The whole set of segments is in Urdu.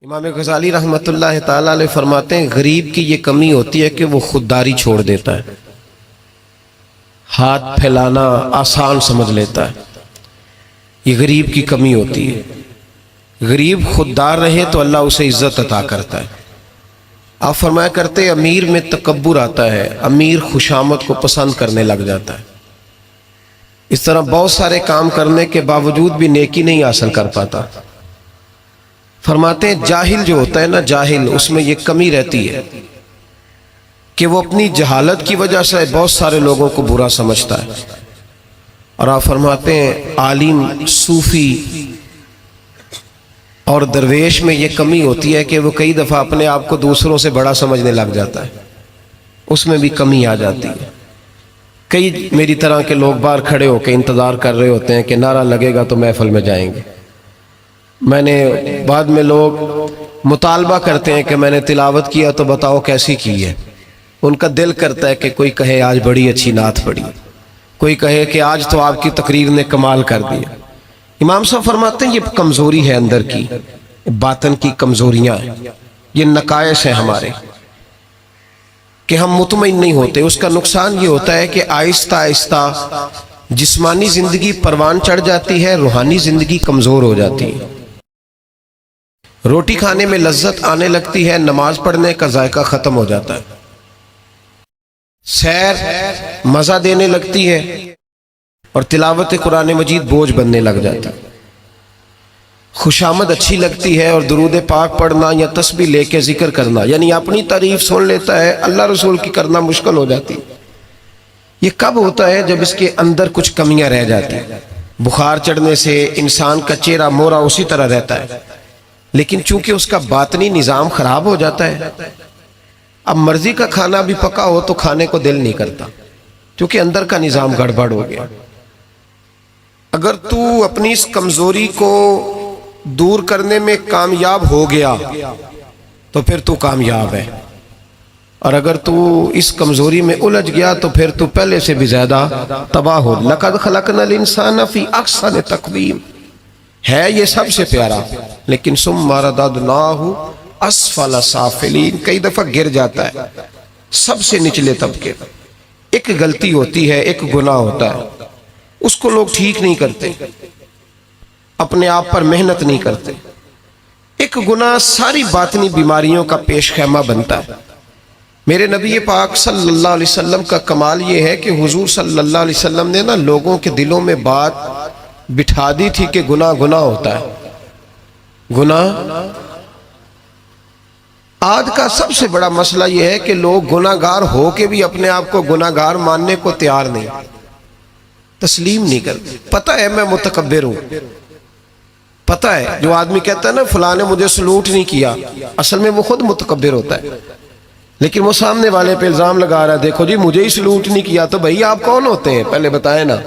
امام غزالی رحمۃ اللہ تعالی علیہ فرماتے ہیں غریب کی یہ کمی ہوتی ہے کہ وہ خودداری چھوڑ دیتا ہے، ہاتھ پھیلانا آسان سمجھ لیتا ہے، یہ غریب کی کمی ہوتی ہے۔ غریب خوددار رہے تو اللہ اسے عزت عطا کرتا ہے۔ آپ فرمایا کرتے امیر میں تکبر آتا ہے، امیر خوشامد کو پسند کرنے لگ جاتا ہے، اس طرح بہت سارے کام کرنے کے باوجود بھی نیکی نہیں حاصل کر پاتا۔ فرماتے ہیں جاہل جو ہوتا ہے نا، جاہل، اس میں یہ کمی رہتی ہے کہ وہ اپنی جہالت کی وجہ سے بہت سارے لوگوں کو برا سمجھتا ہے۔ اور آپ فرماتے ہیں عالم، صوفی اور درویش میں یہ کمی ہوتی ہے کہ وہ کئی دفعہ اپنے آپ کو دوسروں سے بڑا سمجھنے لگ جاتا ہے، اس میں بھی کمی آ جاتی ہے۔ کئی میری طرح کے لوگ باہر کھڑے ہو کے انتظار کر رہے ہوتے ہیں کہ نعرہ لگے گا تو محفل میں جائیں گے۔ میں نے بعد میں لوگ مطالبہ کرتے ہیں کہ میں نے تلاوت کیا تو بتاؤ کیسی کی ہے۔ ان کا دل کرتا ہے کہ کوئی کہے آج بڑی اچھی نعت پڑھی، کوئی کہے کہ آج تو آپ کی تقریر نے کمال کر دیا۔ امام صاحب فرماتے ہیں یہ کمزوری ہے اندر کی، باطن کی کمزوریاں ہیں، یہ نقائص ہیں ہمارے کہ ہم مطمئن نہیں ہوتے۔ اس کا نقصان یہ ہوتا ہے کہ آہستہ آہستہ جسمانی زندگی پروان چڑھ جاتی ہے، روحانی زندگی کمزور ہو جاتی ہے۔ روٹی کھانے میں لذت آنے لگتی ہے، نماز پڑھنے کا ذائقہ ختم ہو جاتا ہے، سیر مزہ دینے لگتی ہے اور تلاوت قرآن مجید بوجھ بننے لگ جاتا ہے۔ خوشامد اچھی لگتی ہے اور درود پاک پڑھنا یا تسبیح لے کے ذکر کرنا، یعنی اپنی تعریف سن لیتا ہے، اللہ رسول کی کرنا مشکل ہو جاتی ہے۔ یہ کب ہوتا ہے؟ جب اس کے اندر کچھ کمیاں رہ جاتی ہیں۔ بخار چڑھنے سے انسان کا چہرہ مورا اسی طرح رہتا ہے، لیکن چونکہ اس کا باطنی نظام خراب ہو جاتا ہے، اب مرضی کا کھانا بھی پکا ہو تو کھانے کو دل نہیں کرتا، کیونکہ اندر کا نظام گڑبڑ ہو گیا۔ اگر تو اپنی اس کمزوری کو دور کرنے میں کامیاب ہو گیا تو پھر تو کامیاب ہے، اور اگر تو اس کمزوری میں الجھ گیا تو پھر تو پہلے سے بھی زیادہ تباہ ہو۔ لَقَدْ خَلَقْنَا الْإِنسَانَ فِي أَحْسَنِ تَقْوِيمٍ ہے یہ سب سے پیارا، لیکن ثُمَّ رَدَدْنَاهُ أَسْفَلَ سَافِلِينَ کئی دفعہ گر جاتا ہے سب سے نچلے طبقے۔ ایک غلطی ہوتی ہے، ایک گناہ ہوتا ہے، اس کو لوگ ٹھیک نہیں کرتے، اپنے آپ پر محنت نہیں کرتے۔ ایک گناہ ساری باطنی بیماریوں کا پیش خیمہ بنتا ہے۔ میرے نبی پاک صلی اللہ علیہ وسلم کا کمال یہ ہے کہ حضور صلی اللہ علیہ وسلم نے نا لوگوں کے دلوں میں بات بٹھا دی تھی کہ گناہ گناہ ہوتا ہے۔ گناہ آج کا سب سے بڑا مسئلہ یہ ہے کہ لوگ گناہ گار ہو کے بھی اپنے آپ کو گناہ گار ماننے کو تیار نہیں، تسلیم نہیں کرتے۔ پتہ ہے میں متکبر ہوں، پتہ ہے جو آدمی کہتا ہے نا فلاں نے مجھے سلوٹ نہیں کیا، اصل میں وہ خود متکبر ہوتا ہے، لیکن وہ سامنے والے پہ الزام لگا رہا ہے دیکھو جی مجھے ہی سلوٹ نہیں کیا۔ تو بھئی آپ کون ہوتے ہیں پہلے بتائیں نا؟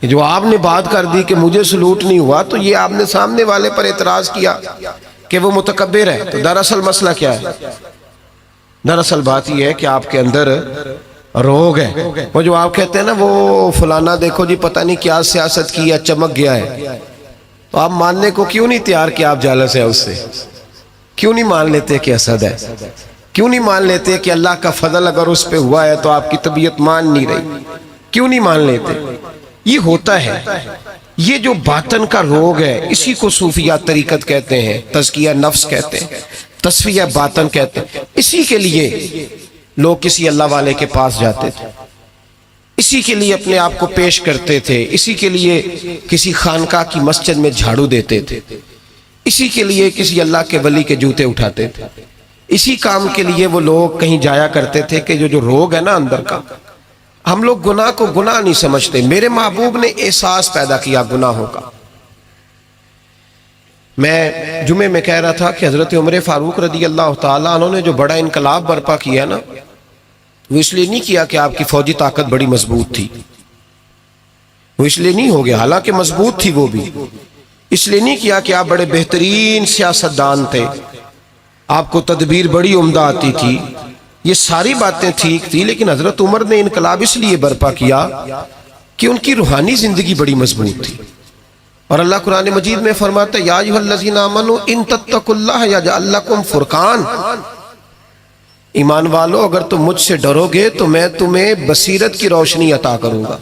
جو آپ نے بات کر دی کہ مجھے سلوٹ نہیں ہوا تو یہ آپ نے سامنے والے پر اعتراض کیا کہ وہ متکبر ہے۔ تو دراصل مسئلہ کیا ہے؟ دراصل بات یہ ہے کہ آپ کے اندر روگ ہے۔ وہ جو آپ کہتے ہیں نا وہ فلانا دیکھو جی پتہ نہیں کیا سیاست کی یا چمک گیا ہے، تو آپ ماننے کو کیوں نہیں تیار کہ آپ جالس ہیں اس سے؟ کیوں نہیں مان لیتے کہ حسد ہے؟ کیوں نہیں مان لیتے کہ اللہ کا فضل اگر اس پہ ہوا ہے تو آپ کی طبیعت مان نہیں رہی؟ کیوں نہیں مان لیتے؟ یہ ہوتا ہے، یہ جو باطن کا روگ ہے اسی کو صوفیہ طریقت کہتے ہیں، تزکیہ نفس کہتے ہیں، تصفیہ باطن کہتے ہیں۔ اسی کے لیے لوگ کسی اللہ والے کے پاس جاتے تھے، اسی کے لیے اپنے آپ کو پیش کرتے تھے، اسی کے لیے کسی خانقاہ کی مسجد میں جھاڑو دیتے تھے، اسی کے لیے کسی اللہ کے ولی کے جوتے اٹھاتے تھے، اسی کام کے لیے وہ لوگ کہیں جایا کرتے تھے کہ جو روگ ہے نا اندر کا، ہم لوگ گناہ کو گناہ نہیں سمجھتے۔ میرے محبوب نے احساس پیدا کیا گناہوں کا۔ میں جمعے میں کہہ رہا تھا کہ حضرت عمر فاروق رضی اللہ تعالیٰ عنہ نے جو بڑا انقلاب برپا کیا نا، وہ اس لیے نہیں کیا کہ آپ کی فوجی طاقت بڑی مضبوط تھی، وہ اس لیے نہیں ہو گیا، حالانکہ مضبوط تھی وہ بھی، اس لیے نہیں کیا کہ آپ بڑے بہترین سیاستدان تھے، آپ کو تدبیر بڑی عمدہ آتی تھی، یہ ساری باتیں ٹھیک تھی، لیکن حضرت عمر نے انقلاب اس لیے برپا کیا کہ ان کی روحانی زندگی بڑی مضبوط تھی، اور اللہ قرآن مجید میں فرماتا ہے یا ایھا الذین آمنوا ان تتقوا اللہ یجعل لکم فرقان، ایمان والو اگر تم مجھ سے ڈرو گے تو میں تمہیں بصیرت کی روشنی عطا کروں گا،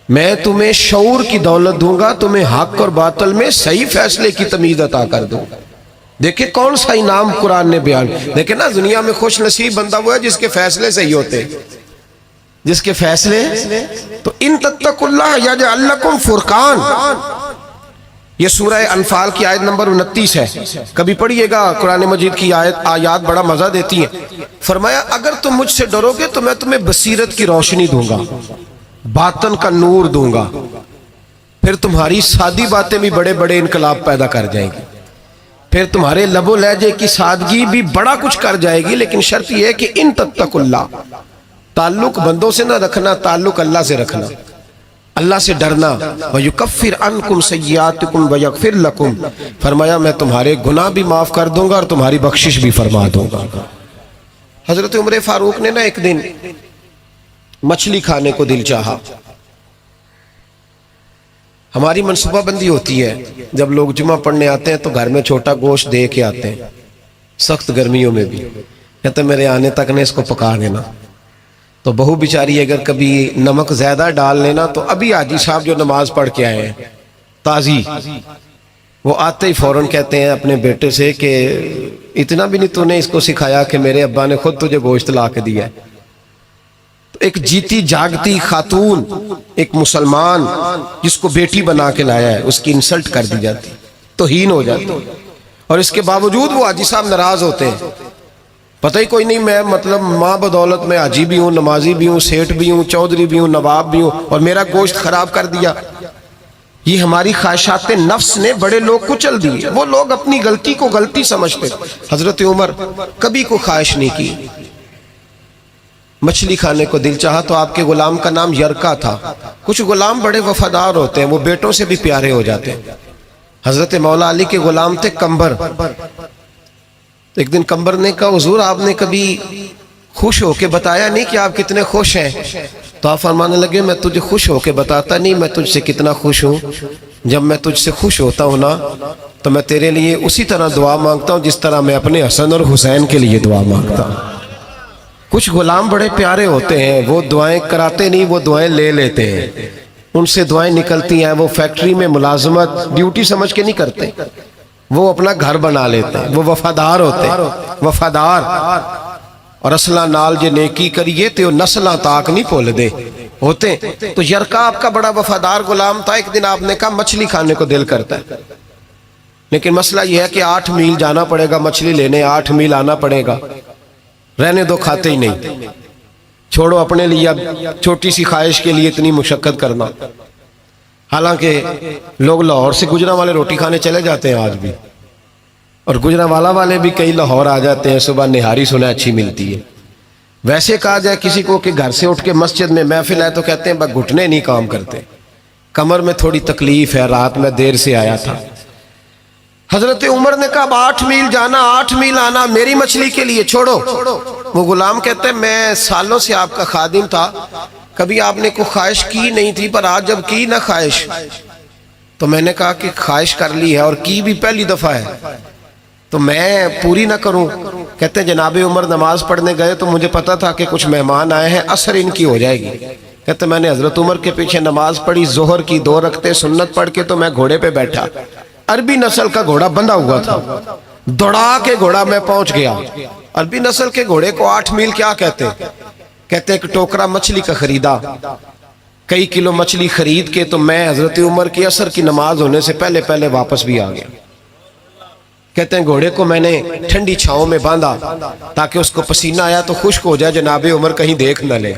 میں تمہیں شعور کی دولت دوں گا، تمہیں حق اور باطل میں صحیح فیصلے کی تمیز عطا کر دوں گا۔ دیکھیں کون سا انعام قرآن نے بیان، دیکھیں نا دنیا میں خوش نصیب بندہ وہ ہے جس کے فیصلے صحیح ہوتے، جس کے فیصلے تو ان تتقوا اللہ یجعل لکم فرقان، یہ سورہ انفال کی آیت نمبر 29 ہے، کبھی پڑھیے گا، قرآن مجید کی آیات بڑا مزہ دیتی ہیں۔ فرمایا اگر تم مجھ سے ڈرو گے تو میں تمہیں بصیرت کی روشنی دوں گا، باطن کا نور دوں گا، پھر تمہاری سادی باتیں بھی بڑے بڑے انقلاب پیدا کر جائیں گی، پھر تمہارے لب و لہجے کی سادگی بھی بڑا کچھ کر جائے گی، لیکن شرط یہ ہے کہ ان تتقوا اللہ، تعلق بندوں سے نہ رکھنا، تعلق اللہ سے رکھنا، اللہ سے ڈرنا۔ وَيُكَفِّرْ عَنْكُمْ سَيِّئَاتِكُمْ وَيَغْفِرْ لَكُمْ، فرمایا میں تمہارے گناہ بھی معاف کر دوں گا اور تمہاری بخشش بھی فرما دوں گا۔ حضرت عمر فاروق نے نا ایک دن مچھلی کھانے کو دل چاہا۔ ہماری منصوبہ بندی ہوتی ہے جب لوگ جمعہ پڑھنے آتے ہیں تو گھر میں چھوٹا گوشت دے کے آتے ہیں، سخت گرمیوں میں بھی، کہتے میرے آنے تک نے اس کو پکا دینا۔ تو بہو بیچاری اگر کبھی نمک زیادہ ڈال لینا تو ابھی حاجی صاحب جو نماز پڑھ کے آئے ہیں تازی، وہ آتے ہی فوراً کہتے ہیں اپنے بیٹے سے کہ اتنا بھی نہیں تو نے اس کو سکھایا کہ میرے ابا نے خود تجھے گوشت لا کے دیا ہے۔ تو ایک جیتی جاگتی خاتون، ایک مسلمان جس کو بیٹی بنا کے لایا ہے، اس کی انسلٹ کر دی جاتی، توہین ہو جاتی، اور اس کے باوجود وہ حاجی صاحب ناراض ہوتے ہیں، پتہ ہی کوئی نہیں میں مطلب ماں بدولت میں حاجی بھی ہوں، نمازی بھی ہوں، سیٹھ بھی ہوں، چودھری بھی ہوں، نواب بھی ہوں، اور میرا گوشت خراب کر دیا۔ یہ ہماری خواہشات نفس نے بڑے لوگ کچل دیے، وہ لوگ اپنی غلطی کو غلطی سمجھتے۔ حضرت عمر کبھی کو خواہش نہیں کی، مچھلی کھانے کو دل چاہا تو آپ کے غلام کا نام یرکا تھا۔ کچھ غلام بڑے وفادار ہوتے ہیں، وہ بیٹوں سے بھی پیارے ہو جاتے ہیں۔ حضرت مولا علی کے غلام تھے کمبر۔ ایک دن کمبر نے کہا حضور آپ نے کبھی خوش ہو کے بتایا نہیں کہ آپ کتنے خوش ہیں؟ تو آپ فرمانے لگے میں تجھے خوش ہو کے بتاتا نہیں میں تجھ سے کتنا خوش ہوں، جب میں تجھ سے خوش ہوتا ہوں نا تو میں تیرے لیے اسی طرح دعا مانگتا ہوں جس طرح میں اپنے حسن اور حسین کے لیے دعا مانگتا ہوں۔ کچھ غلام بڑے پیارے ہوتے ہیں، وہ دعائیں کراتے نہیں، وہ دعائیں لے لیتے ہیں، ان سے دعائیں نکلتی ہیں، وہ فیکٹری میں ملازمت ڈیوٹی سمجھ کے نہیں کرتے، وہ اپنا گھر بنا لیتے ہیں، وہ وفادار ہوتے ہیں، وفادار۔ اور اصلہ نال جے نیکی کریے تو نسلہ تاک نہیں پول دے ہوتے۔ تو یرکا آپ کا بڑا وفادار غلام تھا۔ ایک دن آپ نے کہا مچھلی کھانے کو دل کرتا ہے، لیکن مسئلہ یہ ہے کہ 8 میل جانا پڑے گا مچھلی لینے، 8 میل آنا پڑے گا، رہنے دو کھاتے ہی نہیں، چھوڑو اپنے لیے اب چھوٹی سی خواہش کے لیے اتنی مشقت کرنا۔ حالانکہ لوگ لاہور سے گجرانوالے روٹی کھانے چلے جاتے ہیں آج بھی، اور گجرانوالہ والے بھی کئی لاہور آ جاتے ہیں، صبح نہاری سنیں اچھی ملتی ہے۔ ویسے کہا جائے کسی کو کہ گھر سے اٹھ کے مسجد میں محفل ہے تو کہتے ہیں بس گھٹنے نہیں کام کرتے، کمر میں تھوڑی تکلیف ہے، رات میں دیر سے آیا تھا۔ حضرت عمر نے کہا اب 8 میل جانا 8 میل آنا میری مچھلی کے لیے چھوڑو۔ وہ غلام کہتے ہیں میں سالوں سے آپ کا خادم تھا، کبھی آپ نے کوئی خواہش کی نہیں تھی، پر آج جب کی نہ خواہش تو میں نے کہا کہ خواہش کر لی ہے اور کی بھی پہلی دفعہ ہے تو میں پوری نہ کروں۔ کہتے ہیں جناب عمر نماز پڑھنے گئے تو مجھے پتا تھا کہ کچھ مہمان آئے ہیں، عصر ان کی ہو جائے گی۔ کہتے ہیں میں نے حضرت عمر کے پیچھے نماز پڑھی، ظہر کی 2 رکعتیں سنت پڑھ کے تو میں گھوڑے پہ بیٹھا، عربی نسل کا گھوڑا بندھا ہوا تھا، دوڑا کے گھوڑا میں پہنچ گیا۔ عربی نسل کے گھوڑے کو 8 میل کیا کہتے ہیں؟ کہتے ہیں ایک ٹوکرا مچھلی کا خریدا، کئی کلو مچھلی خرید کے تو میں حضرت عمر کی عصر کی نماز ہونے سے پہلے پہلے واپس بھی آ گیا۔ کہتے ہیں گھوڑے کو میں نے ٹھنڈی چھاؤں میں باندھا تاکہ اس کو پسینہ آیا تو خشک ہو جائے، جناب عمر کہیں دیکھ نہ لے۔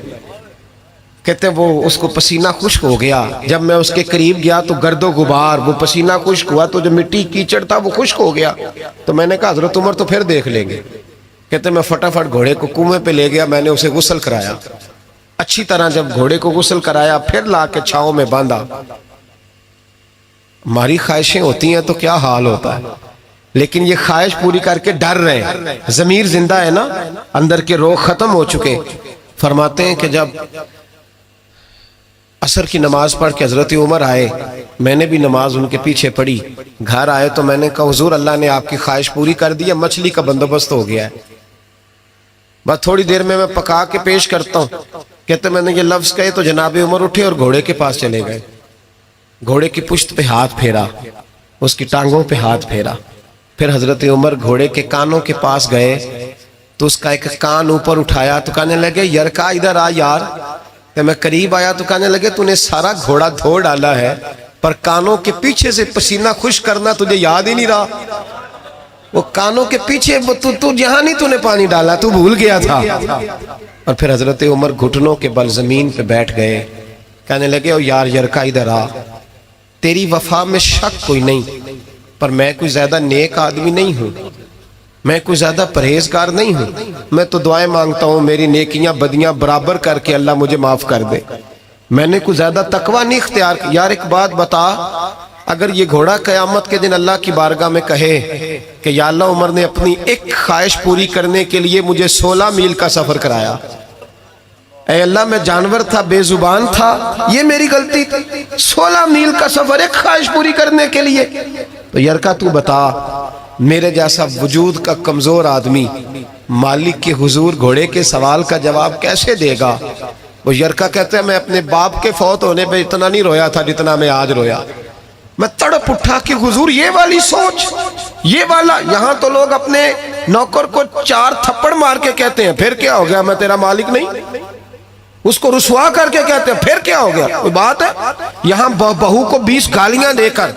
کہتے ہیں وہ اس کو پسینہ خشک ہو گیا، جب میں اس کے قریب گیا تو گرد و غبار، وہ پسینہ خشک ہوا تو جو مٹی کیچڑ تھا وہ خشک ہو گیا، تو میں نے کہا حضرت عمر تو پھر دیکھ لیں گے۔ کہتے ہیں میں فٹافٹ گھوڑے کو کنویں پہ لے گیا، میں نے اسے غسل کرایا اچھی طرح، جب گھوڑے کو غسل کرایا پھر لا کے چھاؤں میں باندھا۔ ہماری خواہشیں ہوتی ہیں تو کیا حال ہوتا ہے، لیکن یہ خواہش پوری کر کے ڈر رہے ہیں، ضمیر زندہ ہے نا، اندر کے روح ختم ہو چکے۔ فرماتے ہیں کہ جب عصر کی نماز پڑھ کے حضرت عمر آئے، میں نے بھی نماز ان کے پیچھے پڑھی، گھر آئے تو میں نے کہا حضور اللہ نے آپ کی خواہش پوری کر دی، مچھلی کا بندوبست ہو گیا ہے، بس تھوڑی دیر میں پکا کے پیش کرتا ہوں۔ کہتے میں نے یہ لفظ کہے تو جناب عمر اٹھے اور گھوڑے کے پاس چلے گئے، گھوڑے کی پشت پہ ہاتھ پھیرا، اس کی ٹانگوں پہ ہاتھ پھیرا، پھر حضرت عمر گھوڑے کے کانوں کے پاس گئے تو اس کا ایک کان اوپر اٹھایا تو کہنے لگے یرکا ادھر آ یار۔ کہ میں قریب آیا تو کہنے لگے تو نے سارا گھوڑا دھو ڈالا ہے پر کانوں کے پیچھے سے پسینہ خشک کرنا تجھے یاد ہی نہیں رہا، وہ کانوں کے پیچھے تو جہاں نہیں تو نے پانی ڈالا، تو بھول گیا تھا۔ اور پھر حضرت عمر گھٹنوں کے بل زمین پہ بیٹھ گئے، کہنے لگے او یار یرکا ادھر آ، تیری وفا میں شک کوئی نہیں پر میں کوئی زیادہ نیک آدمی نہیں ہوں، میں کوئی زیادہ پرہیزگار نہیں ہوں، میں تو دعائیں مانگتا ہوں میری نیکیاں بدیاں برابر کر کے اللہ مجھے معاف کر دے، میں نے کوئی زیادہ تقوی نہیں اختیار کی۔ یار ایک بات بتا، اگر یہ گھوڑا قیامت کے دن اللہ کی بارگاہ میں کہے کہ یا اللہ عمر نے اپنی ایک خواہش پوری کرنے کے لیے مجھے 16 میل کا سفر کرایا، اے اللہ میں جانور تھا، بے زبان تھا، یہ میری غلطی تھی، 16 میل کا سفر ایک خواہش پوری کرنے کے لیے، تو یرکا تو بتا میرے جیسا وجود کا کمزور آدمی مالک کے حضور گھوڑے کے سوال کا جواب کیسے دے گا؟ وہ یرکا کہتے ہیں میں اپنے باپ کے فوت ہونے پہ اتنا نہیں رویا تھا جتنا میں آج رویا، میں تڑپ اٹھا کہ حضور یہ والی سوچ، یہ والا، یہاں تو لوگ اپنے نوکر کو 4 تھپڑ مار کے کہتے ہیں پھر کیا ہو گیا میں تیرا مالک نہیں، اس کو رسوا کر کے کہتے ہیں پھر کیا ہو گیا، کوئی بات ہے؟ یہاں بہو کو 20 گالیاں دے کر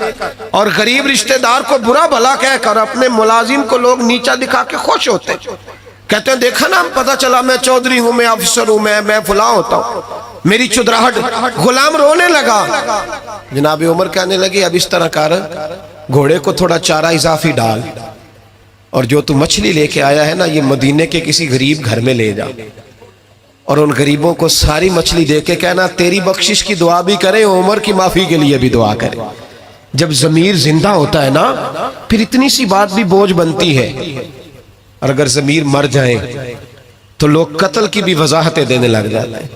اور غریب رشتہ دار کو برا بھلا کہہ کر اپنے ملازم کو لوگ نیچا دکھا کے خوش ہوتے ہیں، کہتے ہیں دیکھا نا پتا چلا میں چودھری ہوں، میں افسر ہوں، میں فلاں ہوتا ہوں، میری چدراہٹ، غلام رونے لگا۔ جناب عمر کہنے لگے اب اس طرح کر، گھوڑے کو تھوڑا چارہ اضافی ڈال اور جو تو مچھلی لے کے آیا ہے نا یہ مدینے کے کسی غریب گھر میں لے جا اور ان غریبوں کو ساری مچھلی دے کے کہنا تیری بخشش کی دعا بھی کریں، عمر کی معافی کے لیے بھی دعا کریں۔ جب ضمیر زندہ ہوتا ہے نا پھر اتنی سی بات بھی بوجھ بنتی ہے، اور اگر ضمیر مر جائیں تو لوگ قتل کی بھی وضاحتیں دینے لگ جاتے ہیں،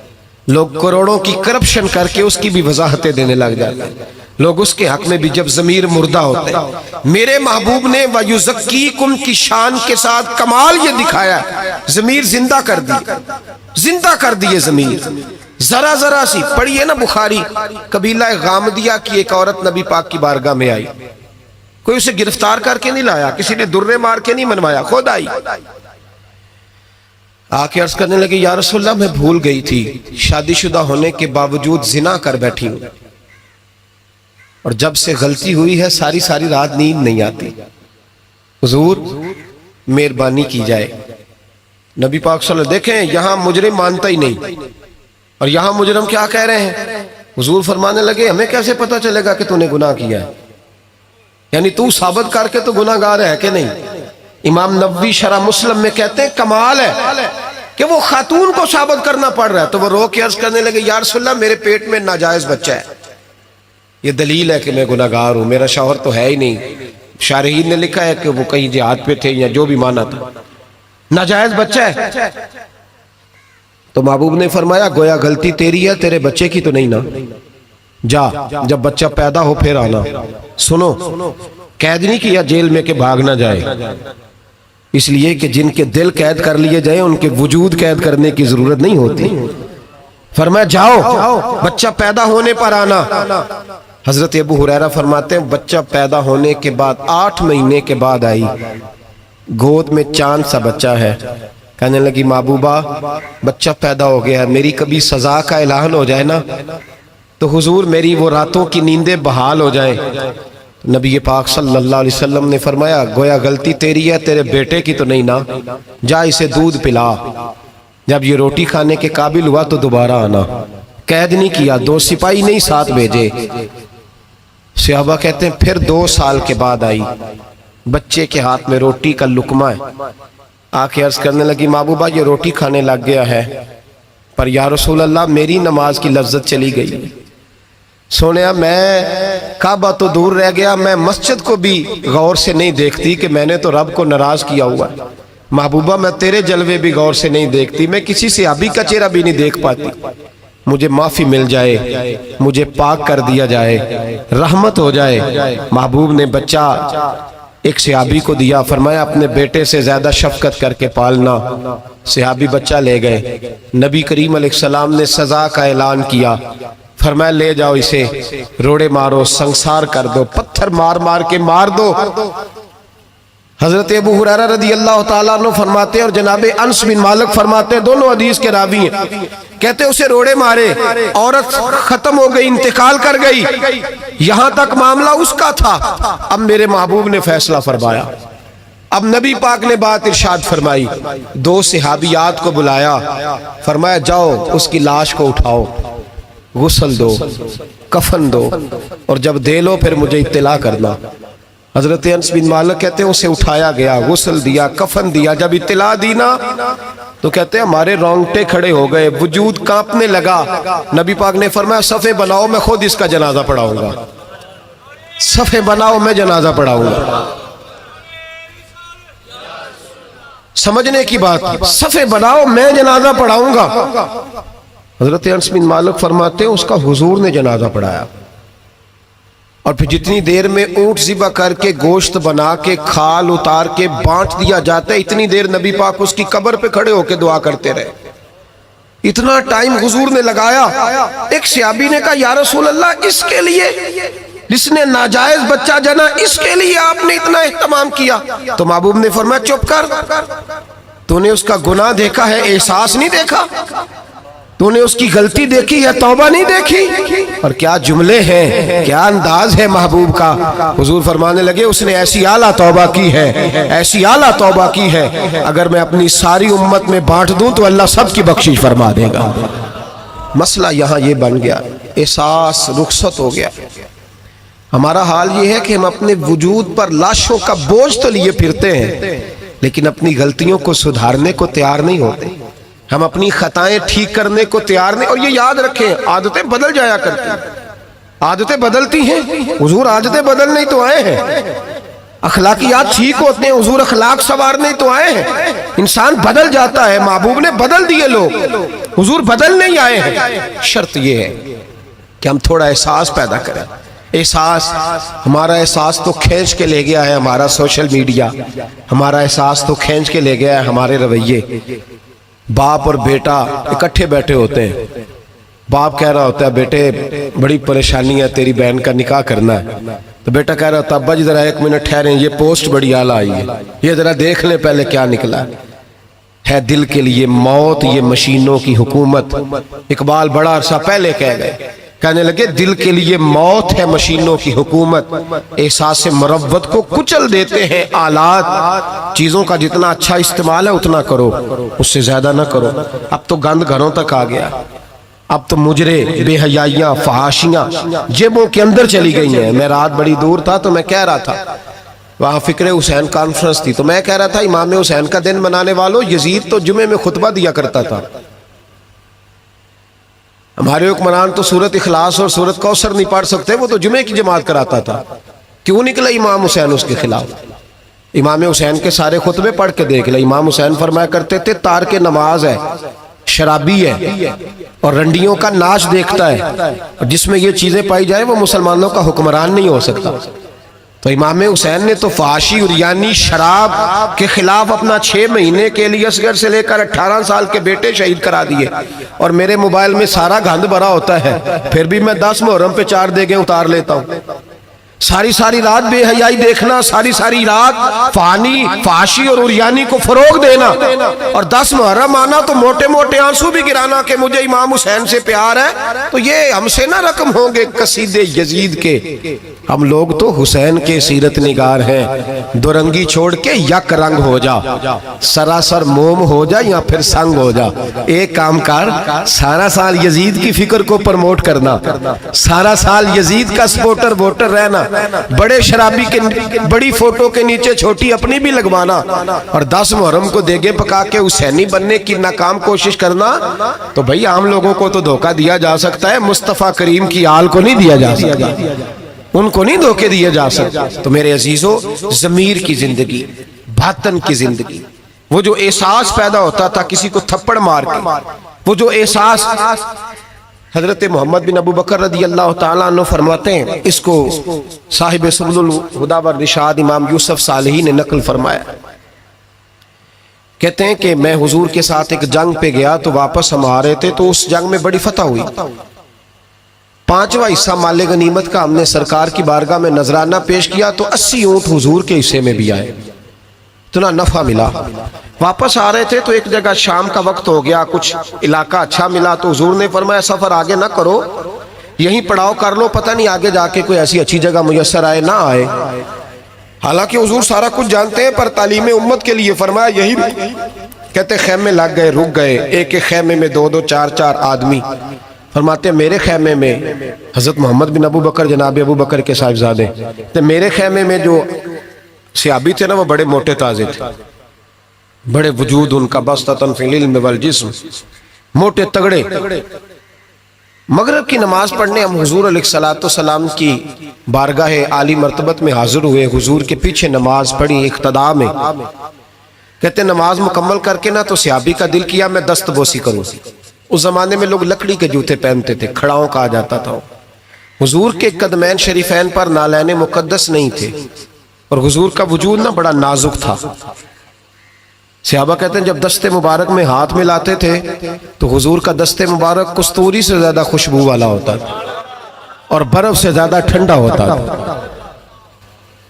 لوگ کروڑوں کی کرپشن کر کے اس کی بھی وضاحتیں دینے لگ جاتے ہیں، لوگ اس کے حق میں بھی جب ضمیر مردہ ہوتے ہیں۔ میرے محبوب نے وَيُزَكِّيكُمْ کی شان کے ساتھ کمال یہ دکھایا، ضمیر زندہ کر دی، زندہ کر دیے ضمیر، ذرا ذرا سی پڑھیے نا بخاری، قبیلہ غامدیہ کی ایک عورت نبی پاک کی بارگاہ میں آئی، کوئی اسے گرفتار کر کے نہیں لایا، کسی نے درے مار کے نہیں منوایا، خود آئی، آ کے عرض کرنے لگے یا رسول اللہ میں بھول گئی تھی، شادی شدہ ہونے کے باوجود زنا کر بیٹھی ہوں اور جب سے غلطی ہوئی ہے ساری ساری رات نیند نہیں آتی، حضور مہربانی کی جائے۔ نبی پاک صلی اللہ علیہ وسلم دیکھیں یہاں مجرم مانتا ہی نہیں اور یہاں مجرم کیا کہہ رہے ہیں، حضور فرمانے لگے ہمیں کیسے پتا چلے گا کہ تو نے گناہ کیا ہے، یعنی تو ثابت کر کے تو گناہ گار ہے کہ نہیں۔ امام نووی شرح مسلم میں کہتے ہیں کمال ہے کہ وہ خاتون کو ثابت کرنا پڑ رہا ہے، تو وہ رو کے عرض کرنے لگے یا رسول اللہ میرے پیٹ میں ناجائز بچہ ہے، یہ دلیل ہے کہ میں گناہ گار ہوں، میرا شوہر تو ہے ہی نہیں، شارحین نے لکھا ہے کہ وہ کہیں جہاد پہ تھے یا جو بھی مانا تھا، ناجائز بچہ ہے۔ تو محبوب نے فرمایا گویا غلطی تیری ہے، تیرے بچے کی تو نہیں نا، جا جب بچہ پیدا ہو پھر آنا۔ سنو قید نہیں کیا جیل میں کہ بھاگ نہ جائے، اس لیے کہ جن کے دل قید کر لیے جائیں ان کے وجود قید کرنے کی ضرورت نہیں ہوتی، فرمایا جاؤ بچہ پیدا ہونے پر آنا۔ حضرت ابو ہریرہ فرماتے ہیں بچہ پیدا ہونے کے بعد 8 مہینے کے بعد آئی، گود میں چاند سا بچہ ہے، کہنے لگی محبوبہ بچہ پیدا ہو گیا ہے، میری کبھی سزا کا اعلان ہو جائے نا تو حضور میری وہ راتوں کی نیندیں بحال ہو جائیں۔ نبی پاک صلی اللہ علیہ وسلم نے فرمایا گویا غلطی تیری ہے، تیرے بیٹے کی تو نہیں نا، جا اسے دودھ پلا، جب یہ روٹی کھانے کے قابل ہوا تو دوبارہ آنا۔ قید نہیں کیا، 2 سپاہی نہیں ساتھ بھیجے۔ صحابہ کہتے ہیں پھر 2 سال کے بعد آئی، بچے کے ہاتھ میں روٹی کا لقمہ ہے، آ کے عرض کرنے لگی محبوبہ یہ روٹی کھانے لگ گیا ہے پر یا رسول اللہ میری نماز کی لذت چلی گئی، سونیا میں کعبہ تو دور رہ گیا، میں مسجد کو بھی غور سے نہیں دیکھتی کہ میں نے تو رب کو ناراض کیا ہوا ہے، محبوبہ میں تیرے جلوے بھی غور سے نہیں دیکھتی، میں کسی صحابی کا چہرہ بھی نہیں دیکھ پاتی، مجھے معافی مل جائے، مجھے پاک کر دیا جائے، رحمت ہو جائے۔ محبوب نے بچہ ایک صحابی کو دیا، فرمایا اپنے بیٹے سے زیادہ شفقت کر کے پالنا۔ صحابی بچہ لے گئے، نبی کریم علیہ السلام نے سزا کا اعلان کیا، فرمایا لے جاؤ اسے، روڑے مارو، سنسار کر دو، پتھر مار مار کے مار دو۔ حضرت ابو ہریرہ رضی اللہ تعالیٰ عنہ فرماتے ہیں اور جناب انس بن مالک فرماتے ہیں، دونوں حدیث کے راوی ہیں، کہتے اسے روڑے مارے، عورت ختم ہو گئی، انتقال کر گئی، یہاں تک معاملہ اس کا تھا۔ اب میرے محبوب نے فیصلہ فرمایا، اب نبی پاک نے بات ارشاد فرمائی، دو صحابیات کو بلایا، فرمایا جاؤ اس کی لاش کو اٹھاؤ، غسل دو، کفن دو، اور جب دے لو پھر مجھے اطلاع کرنا۔ حضرت انس بن مالک کہتے ہیں اسے اٹھایا گیا، غسل دیا، کفن دیا، جب اطلاع دی نا تو کہتے ہیں ہمارے رونگٹے کھڑے ہو گئے، وجود کانپنے لگا۔ نبی پاک نے فرمایا صفے بناؤ، میں خود اس کا جنازہ پڑھاؤں گا، صفے بناؤ، میں جنازہ پڑھاؤں گا۔ سمجھنے کی بات، صفے بناؤ، میں جنازہ پڑھاؤں گا۔ حضرت انس بن مالک فرماتے ہیں اس کا حضور نے جنازہ پڑھایا، اور پھر جتنی دیر میں اونٹ ذبح کر کے گوشت بنا کے کھال اتار کے بانٹ دیا جاتا ہے، اتنی دیر نبی پاک اس کی قبر پہ کھڑے ہو کے دعا کرتے رہے۔ اتنا ٹائم حضور نے لگایا۔ ایک صحابی نے کہا یا رسول اللہ، اس کے لیے جس نے ناجائز بچہ جنا، اس کے لیے آپ نے اتنا اہتمام کیا؟ تو محبوب نے فرمایا چپ کر، تو نے اس کا گناہ دیکھا ہے، احساس نہیں دیکھا؟ تو نے اس کی غلطی دیکھی ہے، توبہ نہیں دیکھی؟ اور کیا جملے ہیں، کیا انداز ہے محبوب کا۔ حضور فرمانے لگے اس نے ایسی اعلیٰ توبہ کی ہے، ایسی اعلیٰ توبہ کی ہے، اگر میں اپنی ساری امت میں بانٹ دوں تو اللہ سب کی بخشش فرما دے گا۔ مسئلہ یہاں یہ بن گیا، احساس رخصت ہو گیا۔ ہمارا حال یہ ہے کہ ہم اپنے وجود پر لاشوں کا بوجھ تو لیے پھرتے ہیں، لیکن اپنی غلطیوں کو سدھارنے کو تیار نہیں ہوتے، ہم اپنی خطائیں ٹھیک کرنے کو تیار نہیں۔ اور یہ یاد رکھیں، عادتیں بدل جایا کرتی ہیں، عادتیں بدلتی ہیں، حضور عادتیں بدلنے تو آئے ہیں، اخلاقیات ٹھیک ہوتے ہیں، حضور اخلاق سنوارنے تو آئے ہیں۔ انسان بدل جاتا ہے، محبوب نے بدل دیے لوگ، حضور بدل نہیں آئے ہیں۔ شرط یہ ہے کہ ہم تھوڑا احساس پیدا کریں۔ احساس، ہمارا احساس تو کھینچ کے لے گیا ہے ہمارا سوشل میڈیا، ہمارا احساس تو کھینچ کے لے گیا ہے ہمارے رویے۔ باپ اور بیٹا اکٹھے بیٹھے ہوتے ہیں، باپ کہہ رہا ہوتا ہے بیٹے بڑی پریشانی ہے، تیری بہن کا نکاح کرنا ہے، تو بیٹا کہہ رہا ہوتا ہے ابا جی ذرا ایک منٹ ٹھہریں، یہ پوسٹ بڑی اعلیٰ آئی ہے، یہ ذرا دیکھ لیں پہلے کیا نکلا ہے۔ دل کے لیے موت یہ مشینوں کی حکومت۔ اقبال بڑا عرصہ پہلے کہہ گئے، کہنے لگے دل کے لیے موت ہے مشینوں کی حکومت، احساس مروت کو کچل دیتے ہیں آلات۔ چیزوں کا جتنا اچھا استعمال ہے اتنا کرو، اس سے زیادہ نہ کرو۔ اب تو گند گھروں تک آ گیا، اب تو مجرے، بے حیائیاں، فحاشیاں جیبوں کے اندر چلی گئی ہیں۔ میں رات بڑی دور تھا تو میں کہہ رہا تھا، وہاں فکر حسین کانفرنس تھی، تو میں کہہ رہا تھا امام حسین کا دن منانے والوں، یزید تو جمعے میں خطبہ دیا کرتا تھا، ہمارے حکمران تو سورت اخلاص اور سورت کوثر نہیں پڑھ سکتے، وہ تو جمعے کی جماعت کراتا تھا۔ کیوں نکلا امام حسین اس کے خلاف؟ امام حسین کے سارے خطبے پڑھ کے دیکھ لے، امام حسین فرمایا کرتے تھے تارک نماز ہے، شرابی ہے، اور رنڈیوں کا ناچ دیکھتا ہے، اور جس میں یہ چیزیں پائی جائیں وہ مسلمانوں کا حکمران نہیں ہو سکتا۔ تو امام حسین نے تو فحاشی اور یعنی شراب کے خلاف اپنا 6 مہینے کے لیے اصغر سے لے کر 18 سال کے بیٹے شہید کرا دیے، اور میرے موبائل میں سارا گند بھرا ہوتا ہے، پھر بھی میں 10 محرم پہ 4 دیگیں اتار لیتا ہوں۔ ساری رات بے حیائی دیکھنا، ساری رات فانی، فحاشی اور عریانی کو فروغ دینا، اور 10 محرم آنا تو موٹے موٹے آنسو بھی گرانا کہ مجھے امام حسین سے پیار ہے، تو یہ ہم سے نہ رقم ہوں گے قصیدے یزید کے۔ ہم لوگ تو حسین کے سیرت نگار ہیں۔ دو رنگی چھوڑ کے یک رنگ ہو جا، سراسر موم ہو جا یا پھر سنگ ہو جا۔ ایک کام کر، سارا سال یزید کی فکر کو پرموٹ کرنا، سارا سال یزید کا سپورٹر ووٹر رہنا، بڑے شرابی کے بڑی فوٹو کے نیچے چھوٹی اپنی بھی لگوانا، اور 10 محرم کو دیگیں پکا کے حسینی بننے کی ناکام کوشش کرنا، تو بھئی عام لوگوں کو تو دھوکہ دیا جا سکتا ہے، مصطفیٰ کریم کی آل کو نہیں دیا جا سکتا، ان کو نہیں دھوکے دیے جا سکتے۔ تو میرے عزیزو، ضمیر کی زندگی، باطن کی زندگی، وہ جو احساس پیدا ہوتا تھا کسی کو تھپڑ مار کے، وہ جو احساس حضرت محمد بن ابو بکر رضی اللہ تعالیٰ عنہ فرماتے ہیں، اس کو صاحب سبل الہدی والرشاد امام یوسف صالحی نے نقل فرمایا، کہتے ہیں کہ میں حضور کے ساتھ ایک جنگ پہ گیا تو واپس ہم آ رہے تھے، تو اس جنگ میں بڑی فتح ہوئی، 5واں حصہ مال غنیمت کا ہم نے سرکار کی بارگاہ میں نذرانہ پیش کیا تو 80 اونٹ حضور کے حصے میں بھی آئے، اتنا نفع ملا۔ واپس آ رہے تھے تو ایک جگہ شام کا وقت ہو گیا، کچھ علاقہ اچھا ملا تو حضور نے فرمایا سفر آگے نہ کرو، یہیں پڑاؤ کر لو، پتہ نہیں آگے جا کے کوئی ایسی اچھی جگہ میسر آئے نہ آئے۔ حالانکہ حضور سارا کچھ جانتے ہیں، پر تعلیم امت کے لیے فرمایا یہی، کہتے خیمے لگ گئے، رک گئے، ایک ایک خیمے میں 2 4 آدمی۔ فرماتے میرے خیمے میں حضرت محمد بن ابو بکر جناب ابو بکر کے صاحبزادے، تو میرے خیمے میں جو صحابی تھے نا وہ بڑے موٹے تازے تھے، بڑے وجود ان کا بسطۃ فی العلم والجسم، موٹے تگڑے۔ مغرب کی نماز پڑھنے ہم حضور علیہ السلام کی بارگاہ عالی مرتبت میں حاضر ہوئے، حضور کے پیچھے نماز پڑھی اقتداء میں۔ کہتے نماز مکمل کر کے نا تو صحابی کا دل کیا میں دست بوسی کروں۔ اس زمانے میں لوگ لکڑی کے جوتے پہنتے تھے، کھڑاؤں کہا جاتا تھا۔ حضور کے قدمین شریفین پر نالین مقدس نہیں تھے اور حضور کا وجود نا بڑا نازک تھا۔ صحابہ کہتے ہیں جب دست مبارک میں ہاتھ ملاتے تھے تو حضور کا دست مبارک کستوری سے زیادہ خوشبو والا ہوتا تھا اور برف سے زیادہ ٹھنڈا ہوتا تھا۔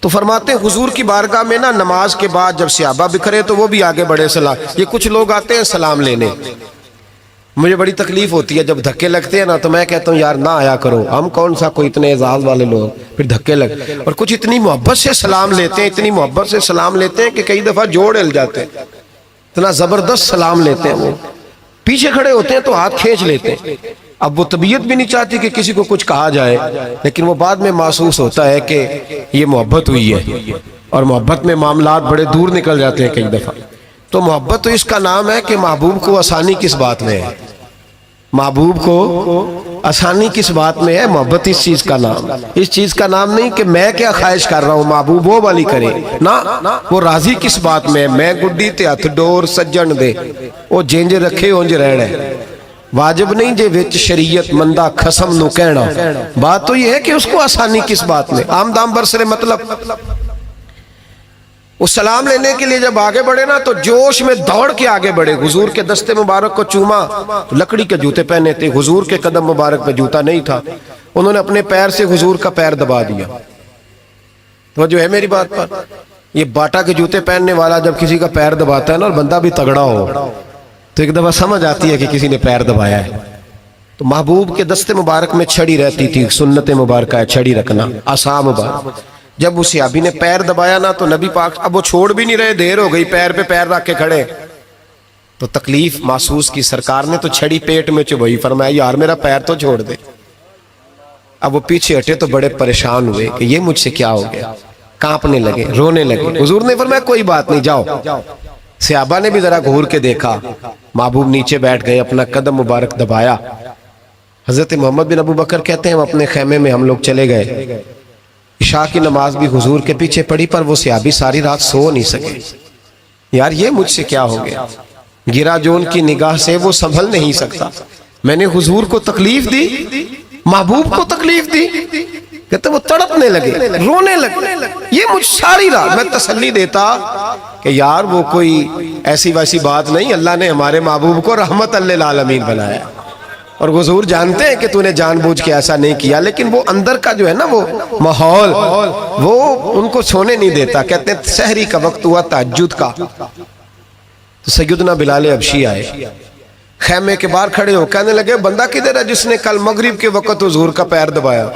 تو فرماتے ہیں حضور کی بارگاہ میں نا نماز کے بعد جب صحابہ بکھرے تو وہ بھی آگے بڑھے سلام، یہ کچھ لوگ آتے ہیں سلام لینے، مجھے بڑی تکلیف ہوتی ہے جب دھکے لگتے ہیں نا تو میں کہتا ہوں یار نہ آیا کرو، ہم کون سا کوئی اتنے اعزاز والے لوگ، پھر دھکے لگ، اور کچھ اتنی محبت سے سلام لیتے ہیں، اتنی محبت سے سلام لیتے ہیں کہ کئی دفعہ جوڑ ہل جاتے ہیں، اتنا زبردست سلام لیتے ہیں۔ وہ پیچھے کھڑے ہوتے ہیں تو ہاتھ کھینچ لیتے ہیں، اب وہ طبیعت بھی نہیں چاہتی کہ کسی کو کچھ کہا جائے، لیکن وہ بعد میں محسوس ہوتا ہے کہ یہ محبت ہوئی ہے، اور محبت میں معاملات بڑے دور نکل جاتے ہیں کئی دفعہ۔ تو محبت تو اس کا نام ہے کہ محبوب کو آسانی کس بات میں ہے، محبوب کو آسانی کس بات میں ہے، محبت اس چیز کا نام، اس چیز کا نام نہیں کہ میں کیا خواہش کر رہا ہوں محبوب وہ والی کرے نا، وہ راضی کس بات میں ہے، میں گڈی تے ہتھ ڈور سجن دے وہ جنج رکھے اونج رہنا ہے، واجب نہیں جے وچ شریعت مندہ خسم نو کہنا، بات تو یہ ہے کہ اس کو آسانی کس بات میں، عام دام برسرے مطلب۔ وہ سلام لینے کے لیے جب آگے بڑھے نا تو جوش میں دوڑ کے آگے بڑھے، حضور کے دستے مبارک کو چوما، لکڑی کے جوتے پہنے تھے، حضور کے قدم مبارک پہ جوتا نہیں تھا، انہوں نے اپنے پیر سے حضور کا پیر دبا دیا۔ تو جو ہے میری بات پر، یہ باٹا کے جوتے پہننے والا جب کسی کا پیر دباتا ہے نا اور بندہ بھی تگڑا ہو تو ایک دفعہ سمجھ آتی ہے کہ کسی نے پیر دبایا ہے۔ تو محبوب کے دستے مبارک میں چھڑی رہتی تھی، سنت مبارکہ ہے چھڑی رکھنا، عصا مبارک۔ جب اس صحابی نے پیر دبایا نا تو نبی پاک اب وہ چھوڑ بھی نہیں رہے، دیر ہو گئی، پیر پہ پیر رکھ کے کھڑے، تو تکلیف محسوس کی، سرکار نے تو چھڑی پیٹ میں چبھائی، فرمایا یار میرا پیر تو چھوڑ دے۔ اب وہ پیچھے ہٹے تو بڑے پریشان ہوئے کہ یہ مجھ سے کیا ہو گیا، کانپنے لگے، رونے لگے۔ حضور نے فرمایا کوئی بات نہیں جاؤ۔ صحابہ نے بھی ذرا گھور کے دیکھا، محبوب نیچے بیٹھ گئے، اپنا قدم مبارک دبایا۔ حضرت محمد بن ابو بکر کہتے ہیں ہم اپنے خیمے میں ہم لوگ چلے گئے، عشاء کی نماز بھی حضور کے پیچھے پڑھی، پر وہ صحابی ساری رات سو نہیں سکے، یار یہ مجھ سے کیا ہو گیا، گرا جو ان کی نگاہ سے وہ سنبھل نہیں سکتا، میں نے حضور کو تکلیف دی، محبوب کو تکلیف دی، کہتے وہ تڑپنے لگے، رونے لگے، یہ مجھ ساری رات۔ میں تسلی دیتا کہ یار وہ کوئی ایسی ویسی بات نہیں، اللہ نے ہمارے محبوب کو رحمت للعالمین بنایا، اور حضور جانتے ہیں کہ تو نے جان بوجھ کے ایسا نہیں کیا، لیکن وہ اندر کا جو ہے نا وہ ماحول وہ ان کو سونے نہیں دیتا۔ کہتے ہیں سحری کا وقت ہوا تہجد کا، تو سیدنا بلال حبشی آئے، خیمے کے باہر کھڑے ہو، کہنے لگے بندہ کدھر ہے جس نے کل مغرب کے وقت حضور کا پیر دبایا،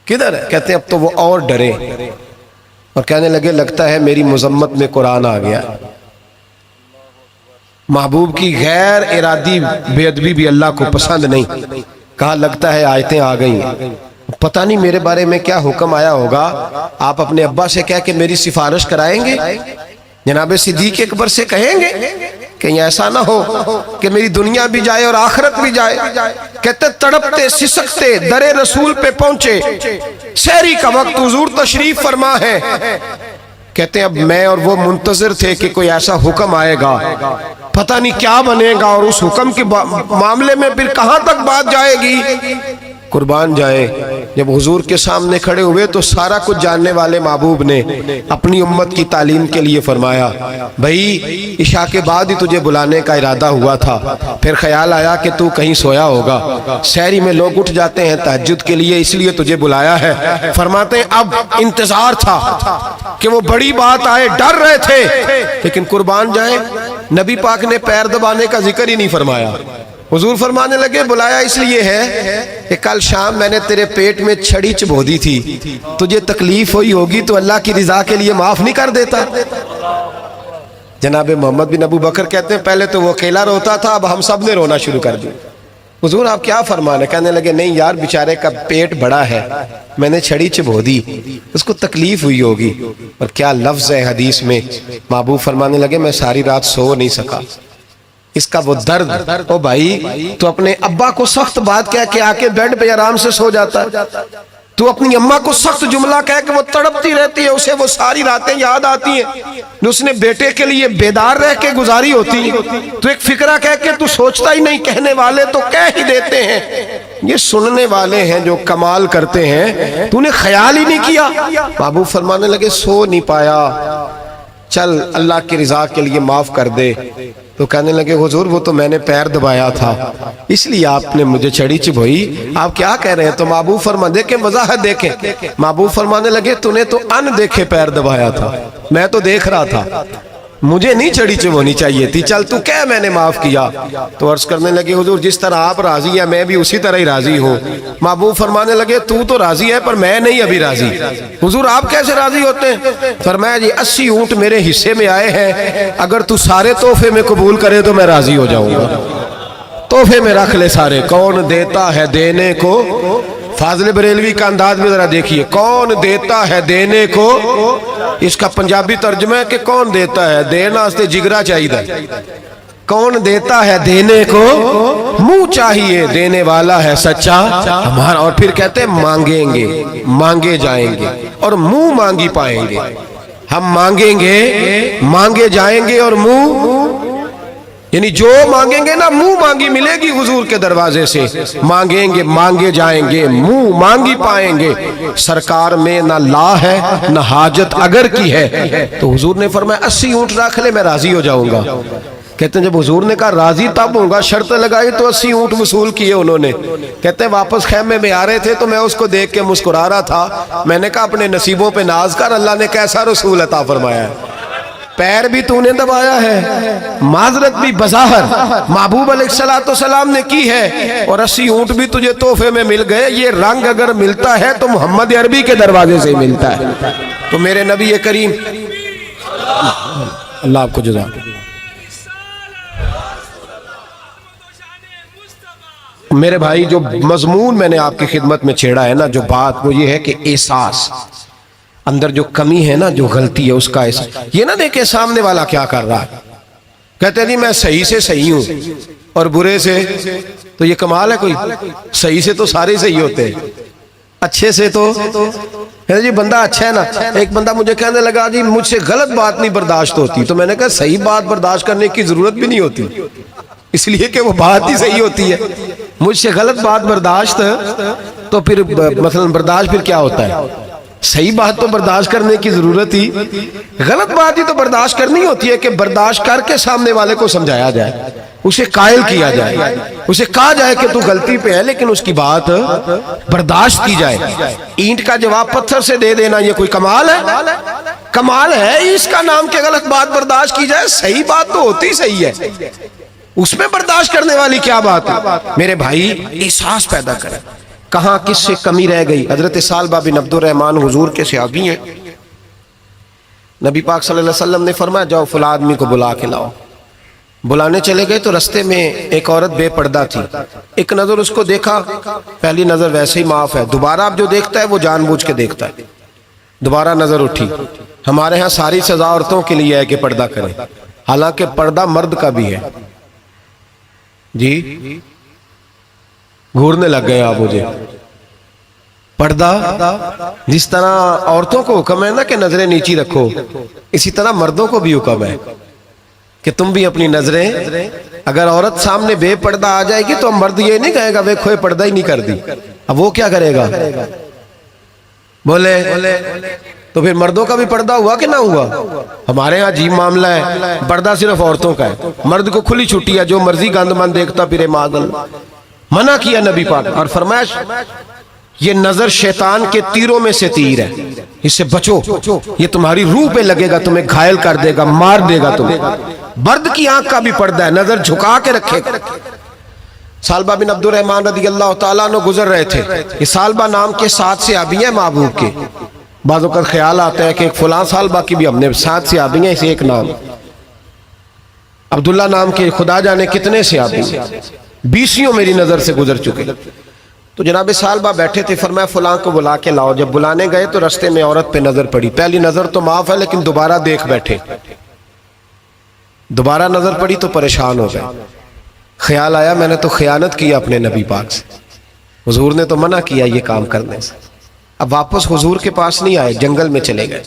کدھر ہے؟ کہتے ہیں اب تو وہ اور ڈرے اور کہنے لگے لگتا ہے میری مذمت میں قرآن آ گیا۔ محبوب کی غیر ارادی بے ادبی بھی اللہ کو پسند نہیں، کہا لگتا ہے آیتیں آ گئی، پتہ نہیں میرے بارے میں کیا حکم آیا ہوگا، آپ اپنے ابا سے کہہ کے میری سفارش کرائیں گے، جناب صدیق اکبر سے کہیں گے، کہیں ایسا نہ ہو کہ میری دنیا بھی جائے اور آخرت بھی جائے۔ کہتے تڑپتے سسکتے در رسول پہ پہنچے، سحری کا وقت حضور تشریف فرما ہے، کہتے ہیں اب میں اور وہ منتظر تھے کہ کوئی ایسا حکم آئے گا، پتہ نہیں کیا بنے گا اور اس حکم کے معاملے میں پھر کہاں تک بات جائے گی۔ قربان جائے جب حضور کے سامنے کھڑے ہوئے تو سارا کچھ جاننے والے محبوب نے اپنی امت کی تعلیم کے لیے فرمایا بھائی عشاء کے بعد ہی تجھے بلانے کا ارادہ ہوا تھا، پھر خیال آیا کہ تو کہیں سویا ہوگا، سحری میں لوگ اٹھ جاتے ہیں تہجد کے لیے، اس لیے تجھے بلایا ہے۔ فرماتے ہیں اب انتظار تھا کہ وہ بڑی بات آئے، ڈر رہے تھے، لیکن قربان جائے نبی پاک نے پیر دبانے کا ذکر ہی نہیں فرمایا۔ حضور فرمانے لگے بلایا اس لیے ہے کہ کل شام میں نے تیرے پیٹ میں چھڑی چبھو دی تھی، تجھے تکلیف ہوئی ہوگی تو اللہ کی رضا کے لیے معاف نہیں کر دیتا۔ جناب محمد بن ابو بکر کہتے ہیں پہلے تو وہ اکیلا روتا تھا، اب ہم سب نے رونا شروع کر دیا۔ حضور آپ کیا فرمانے؟ کہنے لگے نہیں یار بیچارے کا پیٹ بڑا ہے، میں نے چھڑی چبھو دی، اس کو تکلیف ہوئی ہوگی۔ اور کیا لفظ ہے حدیث میں، محبوب فرمانے لگے میں ساری رات سو نہیں سکا، اس کا وہ درد۔ او بھائی تو اپنے ابا کو سخت بات کہہ کے آ کے بیڈ پہ آرام سے سو جاتا ہے، تو اپنی اماں کو سخت جملہ کہہ کے وہ تڑپتی رہتی ہے، اسے وہ ساری راتیں یاد آتی ہیں جو اس نے بیٹے کے لیے بیدار رہ کے گزاری ہوتی ہے، تو ایک فکرہ کہہ کے تو سوچتا ہی نہیں، کہنے والے تو کہہ ہی دیتے ہیں، یہ سننے والے ہیں جو کمال کرتے ہیں، تو نے خیال ہی نہیں کیا۔ محبوب فرمانے لگے سو نہیں پایا، چل اللہ کی رضا کے لیے معاف کر دے۔ تو کہنے لگے حضور وہ تو میں نے پیر دبایا تھا اس لیے آپ نے مجھے چھڑی چبھوئی، آپ کیا کہہ رہے ہیں؟ تو محبوب فرما دیکھیں وضاحت دیکھیں، محبوب فرمانے لگے تو نے تو ان دیکھے پیر دبایا تھا، میں تو دیکھ رہا تھا، مجھے نہیں چھڑی چبھونی چاہیے تھی، چل تو کہہ میں نے معاف کیا۔ تو عرض کرنے لگے حضور جس طرح آپ راضی ہیں میں بھی اسی طرح ہی راضی ہوں۔ محبوب فرمانے لگے تو راضی ہے پر میں نہیں ابھی راضی۔ حضور آپ کیسے راضی ہوتے ہیں؟ فرمایا جی 80 اونٹ میرے حصے میں آئے ہیں، اگر تو سارے تحفے میں قبول کرے تو میں راضی ہو جاؤں گا، تحفے میں رکھ لے سارے۔ کون دیتا ہے دینے کو، فاضل بریلوی کا انداز میں ذرا دیکھیے، کون دیتا ہے دینے کو، اس کا پنجابی ترجمہ ہے کہ کون دیتا ہے، دینا استے جگرا چاہیے، کون دیتا ہے دینے کو، منہ چاہیے دینے والا ہے سچا ہمارا۔ اور پھر کہتے ہیں مانگیں گے مانگے جائیں گے اور منہ مانگی پائیں گے، ہم مانگیں گے مانگے جائیں گے اور منہ، یعنی جو مانگیں گے نا منہ مانگی ملے گی حضور کے دروازے سے، مانگیں گے مانگے جائیں گے، منہ مانگی پائیں گے۔ سرکار میں نہ لا ہے نہ حاجت اگر کی ہے، تو حضور نے فرمایا 80 اونٹ رکھ لے میں راضی ہو جاؤں گا۔ کہتے ہیں جب حضور نے کہا راضی تب ہوں گا، شرط لگائی تو 80 اونٹ وصول کیے انہوں نے۔ کہتے ہیں واپس خیمے میں آ رہے تھے تو میں اس کو دیکھ کے مسکرا رہا تھا، میں نے کہا اپنے نصیبوں پہ ناز کر، اللہ نے کیسا رسول عطا فرمایا ہے، پیر بھی تو نے دبایا ہے، معذرت بھی بظاہر محبوب علیہ السلام نے کی ہے، اور 80 اونٹ بھی تجھے تحفے میں مل گئے۔ یہ رنگ اگر ملتا ہے تو محمد عربی کے دروازے سے ملتا ہے۔ تو میرے نبی کریم اللہ آپ کو جزا۔ میرے بھائی جو مضمون میں نے آپ کی خدمت میں چھیڑا ہے نا، جو بات وہ یہ ہے کہ احساس، اندر جو کمی ہے نا، جو غلطی ہے اس کا احساس، یہ نہ دیکھے سامنے والا کیا کر رہا ہے، کہتے ہیں نہیں میں صحیح سے صحیح ہوں اور برے سے، تو یہ کمال ہے کوئی؟ صحیح سے تو سارے صحیح ہوتے ہیں، اچھے سے تو جی بندہ اچھا ہے نا۔ ایک بندہ مجھے کہنے لگا جی مجھ سے غلط بات نہیں برداشت ہوتی، تو میں نے کہا صحیح بات برداشت کرنے کی ضرورت بھی نہیں ہوتی، اس لیے کہ وہ بات ہی صحیح ہوتی ہے۔ مجھ سے غلط بات برداشت تو پھر مثلا برداشت پھر کیا ہوتا ہے؟ صحیح بات تو برداشت کرنے کی ضرورت ہی، غلط بات ہی تو برداشت کرنی ہوتی ہے کہ برداشت کر کے سامنے والے کو سمجھایا جائے، اسے قائل کیا جائے، اسے کہا جائے کہ تو غلطی پہ ہے لیکن اس کی بات برداشت کی جائے۔ اینٹ کا جواب پتھر سے دے دینا یہ کوئی کمال ہے؟ کمال ہے اس کا نام کہ غلط بات برداشت کی جائے، صحیح بات تو ہوتی صحیح ہے، اس میں برداشت کرنے والی کیا بات ہے؟ میرے بھائی احساس پیدا کریں، کہاں کس سے کمی رہ گئی۔ حضرت سالبہ بن عبد الرحمن حضور کے صحابی ہیں، نبی پاک صلی اللہ علیہ وسلم نے فرمایا جاؤ فلاں آدمی کو بلا کے لاؤ۔ بلانے چلے گئے تو رستے میں ایک عورت بے پردہ تھی، ایک نظر اس کو دیکھا، پہلی نظر ویسے ہی معاف ہے، دوبارہ اب جو دیکھتا ہے وہ جان بوجھ کے دیکھتا ہے، دوبارہ نظر اٹھی۔ ہمارے ہاں ساری سزا عورتوں کے لیے ہے کہ پردہ کریں، حالانکہ پردہ مرد کا بھی ہے۔ جی گھورنے لگ گئے آپ مجھے، پردہ جس طرح عورتوں کو حکم ہے نا کہ نظریں نیچی رکھو، اسی طرح مردوں کو بھی حکم ہے کہ تم بھی اپنی نظریں، اگر عورت سامنے بے پردہ آ جائے گی تو مرد یہ نہیں کہے گا وہ کھوئے پردہ ہی نہیں کر دی، اب وہ کیا کرے گا؟ بولے تو پھر مردوں کا بھی پردہ ہوا کہ نہ ہوا؟ ہمارے ہاں عجیب معاملہ ہے، پردہ صرف عورتوں کا ہے، مرد کو کھلی چھٹی ہے، جو مرضی گند من دیکھتا پھرے معاذ، منع کیا نبی پاک اور فرمایا یہ نظر شیطان کے تیروں میں سے تیر ہے، اس سے بچو، یہ تمہاری روح پہ لگے گا، تمہیں گھائل کر دے گا، مار دے گا تمہیں۔ مرد کی آنکھ کا بھی پردہ ہے، نظر جھکا کے رکھے گا۔ سالبہ بن عبد الرحمن رضی اللہ تعالیٰ عنہ گزر رہے تھے، یہ سالبہ نام کے 7 صحابی ہیں محبوب کے، بعض اوقات خیال آتا ہے کہ ایک فلاں سالبہ کی بھی ہم نے 7 صحابی ہیں، اسے ایک نام عبداللہ نام کے خدا جانے کتنے صحابی ہیں، 20 میری نظر سے گزر چکے۔ تو جناب سالبہ بیٹھے تھے، فرمایا فلاں کو بلا کے لاؤ۔ جب بلانے گئے تو رستے میں عورت پہ نظر پڑی، پہلی نظر تو معاف ہے لیکن دوبارہ دیکھ بیٹھے، دوبارہ نظر پڑی تو پریشان ہو گئے، خیال آیا میں نے تو خیانت کیا اپنے نبی پاک سے، حضور نے تو منع کیا یہ کام کرنے سے۔ اب واپس حضور کے پاس نہیں آئے، جنگل میں چلے گئے۔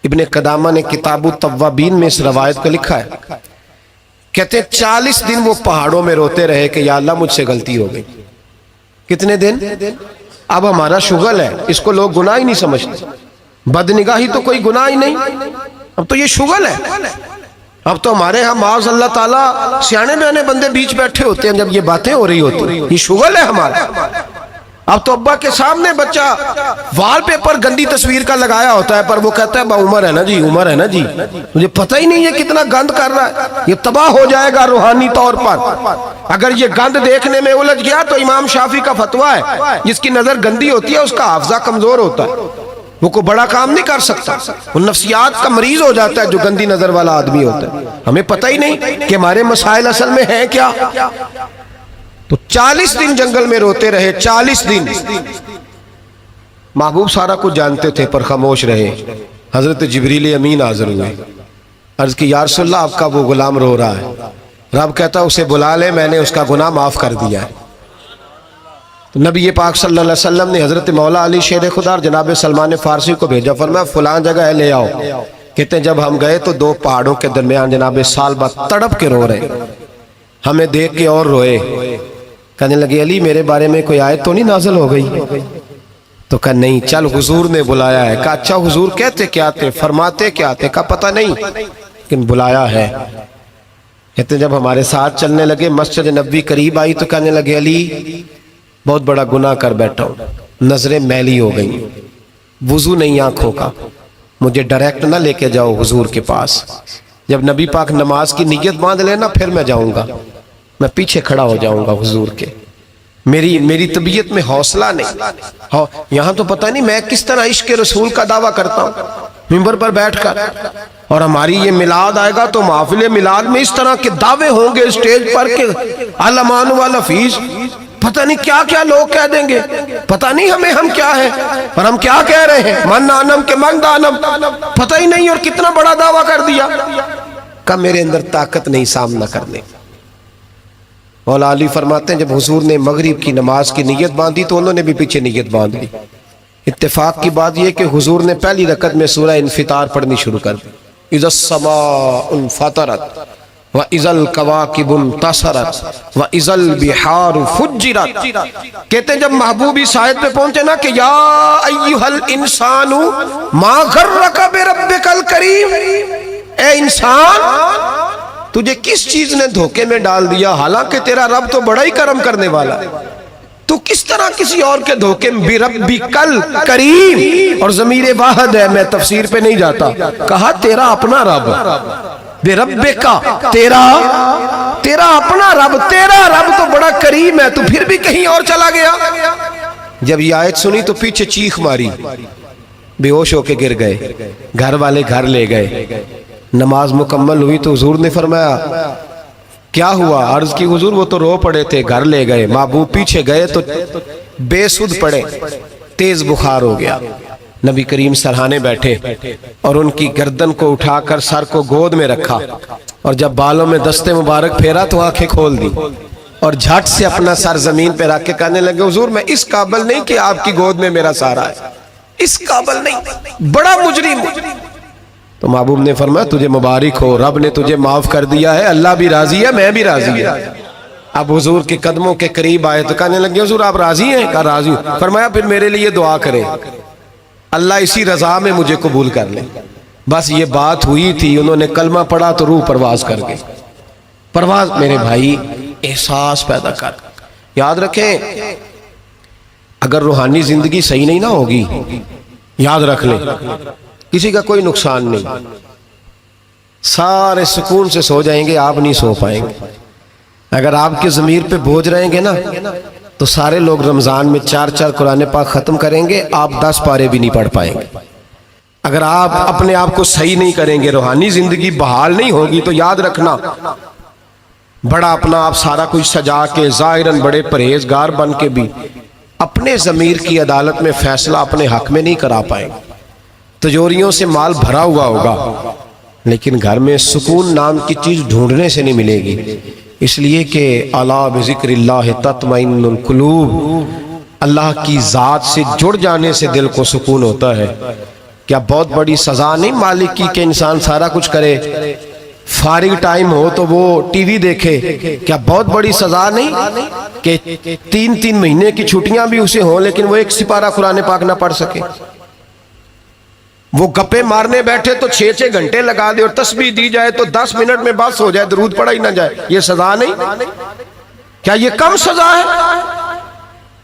ابن قدامہ نے کتاب التوابین میں اس روایت کو لکھا ہے، کہتے ہیں 40 دن وہ پہاڑوں میں روتے رہے کہ یا اللہ مجھ سے غلطی ہو گئی۔ کتنے دن؟ اب ہمارا شغل ہے، اس کو لوگ گناہ ہی نہیں سمجھتے، بدنگاہی تو کوئی گناہ ہی نہیں، اب تو یہ شغل ہے۔ اب تو ہمارے ہاں معاذ اللہ تعالیٰ سیانے بیانے بندے بیچ بیٹھے ہوتے ہیں جب یہ باتیں ہو رہی ہوتی ہیں، یہ شغل ہے ہمارا۔ اب تو ابا کے سامنے بچہ وال پیپر گندی تصویر کا لگایا ہوتا ہے، پر وہ کہتا ہے با عمر ہے نا جی، عمر ہے نا جی، مجھے پتہ ہی نہیں یہ کتنا گند کر رہا ہے، یہ تباہ ہو جائے گا روحانی طور پر۔ اگر یہ گند دیکھنے میں الجھ گیا تو امام شافعی کا فتویٰ ہے جس کی نظر گندی ہوتی ہے اس کا حافظہ کمزور ہوتا ہے، وہ کوئی بڑا کام نہیں کر سکتا، وہ نفسیات کا مریض ہو جاتا ہے جو گندی نظر والا آدمی ہوتا ہے۔ ہمیں پتہ ہی نہیں کہ ہمارے مسائل اصل میں ہیں کیا۔ تو 40 دن جنگل میں روتے رہے، 40 دن۔ محبوب سارا کچھ جانتے تھے پر خاموش رہے۔ حضرت جبریل امین حاضر ہوئے، عرض کی یا رسول اللہ آپ کا وہ غلام رو رہا ہے۔ رب کہتا اسے بلا لے، میں نے اس کا گناہ معاف کر دیا ہے۔ تو نبی پاک صلی اللہ علیہ وسلم نے حضرت مولا علی شیر خدا اور جناب سلمان فارسی کو بھیجا، فرمایا فلاں جگہ ہے لے آؤ۔ کہتے ہیں جب ہم گئے تو 2 پہاڑوں کے درمیان جناب سالبہ تڑپ کے رو رہے، ہمیں دیکھ کے اور روئے، کہنے لگے علی میرے بارے میں کوئی آیت تو نہیں نازل ہو گئی؟ تو کہا نہیں، چل حضور نے بلایا ہے۔ کہا اچھا حضور کہتے کیا تھے، فرماتے کیا تھے؟ کہا پتہ نہیں لیکن بلایا ہے۔ کہتے ہیں جب ہمارے ساتھ چلنے لگے، مسجد نبوی قریب آئی تو کہنے لگے علی بہت بڑا گناہ کر بیٹھا ہوں، نظریں میلی ہو گئی، وضو نہیں آنکھوں کا، مجھے ڈائریکٹ نہ لے کے جاؤ حضور کے پاس، جب نبی پاک نماز کی نیت باندھ لینا پھر میں جاؤں گا، میں پیچھے کھڑا ہو جاؤں گا حضور کے، میری طبیعت میں حوصلہ نہیں۔ یہاں تو پتہ نہیں میں کس طرح عشق رسول کا دعویٰ کرتا ہوں منبر پر بیٹھ کر، اور ہماری یہ میلاد آئے گا تو محفل میلاد میں اس طرح کے دعوے ہوں گے اسٹیج پر کہ علمان والحفیظ، پتہ نہیں کیا کیا لوگ کہہ دیں گے، پتہ نہیں ہم کیا ہیں اور ہم کیا کہہ رہے ہیں، من آنم کے من دانم، پتہ ہی نہیں، اور کتنا بڑا دعویٰ کر دیا۔ کہ میرے اندر طاقت نہیں سامنا کرنے۔ مولا علی فرماتے ہیں جب حضور نے مغرب کی نماز کی نیت باندھی تو انہوں نے بھی پیچھے نیت باندھ لی۔ اتفاق کی بات یہ کہ حضور نے پہلی رکعت میں سورہ انفطار پڑھنی شروع کر دی، اذا السماء انفطرت وَإِذَا الْكَوَاكِبُ انْتَصَرَتْ وَإِذَا الْبِحَارُ فُجِّرَتْ۔ کہتے ہیں جب محبوب اس آیت پہ پہنچے نا کہ یا ایھا الانسان ما غرک بربک الکریم، اے انسان تجھے کس چیز نے دھوکے میں ڈال دیا، حالانکہ تیرا رب تو بڑا ہی کرم کرنے والا ہے، تو کس طرح کسی اور کے دھوکے میں، بربک الکریم، اور ضمیر واحد ہے، میں تفسیر پہ نہیں جاتا، کہا تیرا اپنا رب، بربک تیرا اپنا رب، تیرا رب تو بڑا کریم ہے، تو پھر بھی کہیں اور چلا گیا۔ جب یہ آیت سنی تو پیچھے چیخ ماری، بے ہوش ہو کے گر گئے، گھر والے گھر لے گئے، نماز مکمل ہوئی تو حضور نے فرمایا کیا ہوا؟ عرض کی حضور وہ تو رو پڑے تھے، گھر لے گئے، محبوب پیچھے گئے تو بے سود پڑے، تیز بخار ہو گیا۔ نبی کریم سرہانے بیٹھے اور ان کی گردن کو اٹھا کر سر کو گود میں رکھا، اور جب بالوں میں دستے مبارک پھیرا تو آنکھیں کھول دی، اور جھٹ سے اپنا سر زمین پہ رکھ کے کہنے لگے حضور میں اس قابل نہیں کہ آپ کی گود میں میرا سارا ہے، اس قابل نہیں، بڑا مجرم، تو محبوب نے فرمایا تجھے مبارک ہو، رب نے تجھے معاف کر دیا ہے، اللہ بھی راضی ہے، میں بھی راضی ہے۔ اب حضور کے قدموں کے قریب آئے تو کہنے لگے حضور آپ راضی ہیں؟ کہا راضی ہوں۔ فرمایا پھر میرے لیے دعا کریں، اللہ اسی رضا میں مجھے قبول کر لے۔ بس یہ بات ہوئی تھی، انہوں نے کلمہ پڑھا تو روح پرواز کر گئی۔ پرواز میرے بھائی احساس پیدا کر، یاد رکھیں اگر روحانی زندگی صحیح نہیں نہ ہوگی، یاد رکھ لیں کسی کا کوئی نقصان نہیں، سارے سکون سے سو جائیں گے، آپ نہیں سو پائیں گے۔ اگر آپ کے ضمیر پہ بوجھ رہیں گے نا تو سارے لوگ رمضان میں 4 قرآن پاک ختم کریں گے، آپ 10 پارے بھی نہیں پڑھ پائیں گے۔ اگر آپ اپنے آپ کو صحیح نہیں کریں گے، روحانی زندگی بحال نہیں ہوگی، تو یاد رکھنا بڑا اپنا آپ سارا کچھ سجا کے ظاہراً بڑے پرہیزگار بن کے بھی اپنے ضمیر کی عدالت میں فیصلہ اپنے حق میں نہیں کرا پائیں گے۔ تجوریوں سے مال بھرا ہوا ہوگا لیکن گھر میں سکون نام کی چیز ڈھونڈنے سے نہیں ملے گی، اس لیے کہ الا بذکر اللہ تطمئن القلوب، اللہ کی ذات سے جڑ جانے سے دل کو سکون ہوتا ہے۔ کیا بہت بڑی سزا نہیں مالک کی کہ انسان سارا کچھ کرے، فارغ ٹائم ہو تو وہ ٹی وی دیکھے؟ کیا بہت بڑی سزا نہیں کہ 3 مہینے کی چھٹیاں بھی اسے ہوں لیکن وہ 1 سپارہ قرآن پاک نہ پڑھ سکے؟ وہ گپے مارنے بیٹھے تو 6 گھنٹے لگا دے اور تسبیح دی جائے تو 10 منٹ میں بس ہو جائے، درود پڑھا ہی نہ جائے، یہ سزا نہیں؟ کیا یہ کم سزا ہے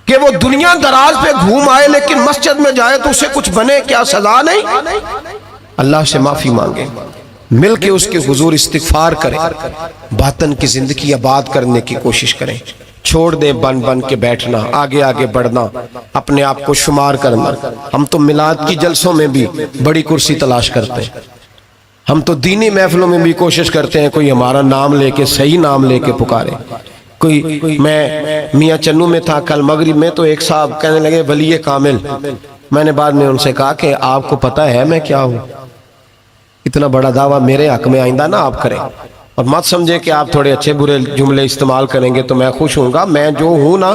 کہ وہ دنیا دراز پہ گھوم آئے لیکن مسجد میں جائے تو اسے کچھ بنے؟ کیا سزا نہیں؟ اللہ سے معافی مانگے، مل کے اس کے حضور استغفار کریں، باطن کی زندگی آباد کرنے کی کوشش کریں، چھوڑ دیں بن کے بیٹھنا، آگے آگے بڑھنا، اپنے آپ کو شمار کرنا۔ ہم تو میلاد کی جلسوں میں بھی بڑی کرسی تلاش کرتے ہیں، ہم تو دینی محفلوں میں بھی کوشش کرتے ہیں کوئی ہمارا نام لے کے، صحیح نام لے کے پکارے۔ کوئی میں میاں چنو میں تھا کل مغرب میں، تو ایک صاحب کہنے لگے ولی کامل، میں نے بعد میں ان سے کہا کہ آپ کو پتہ ہے میں کیا ہوں؟ اتنا بڑا دعویٰ میرے حق میں آئندہ نہ آپ کریں، اور مت سمجھے کہ آپ تھوڑے اچھے برے جملے استعمال کریں گے تو میں خوش ہوں گا۔ میں جو ہوں نا،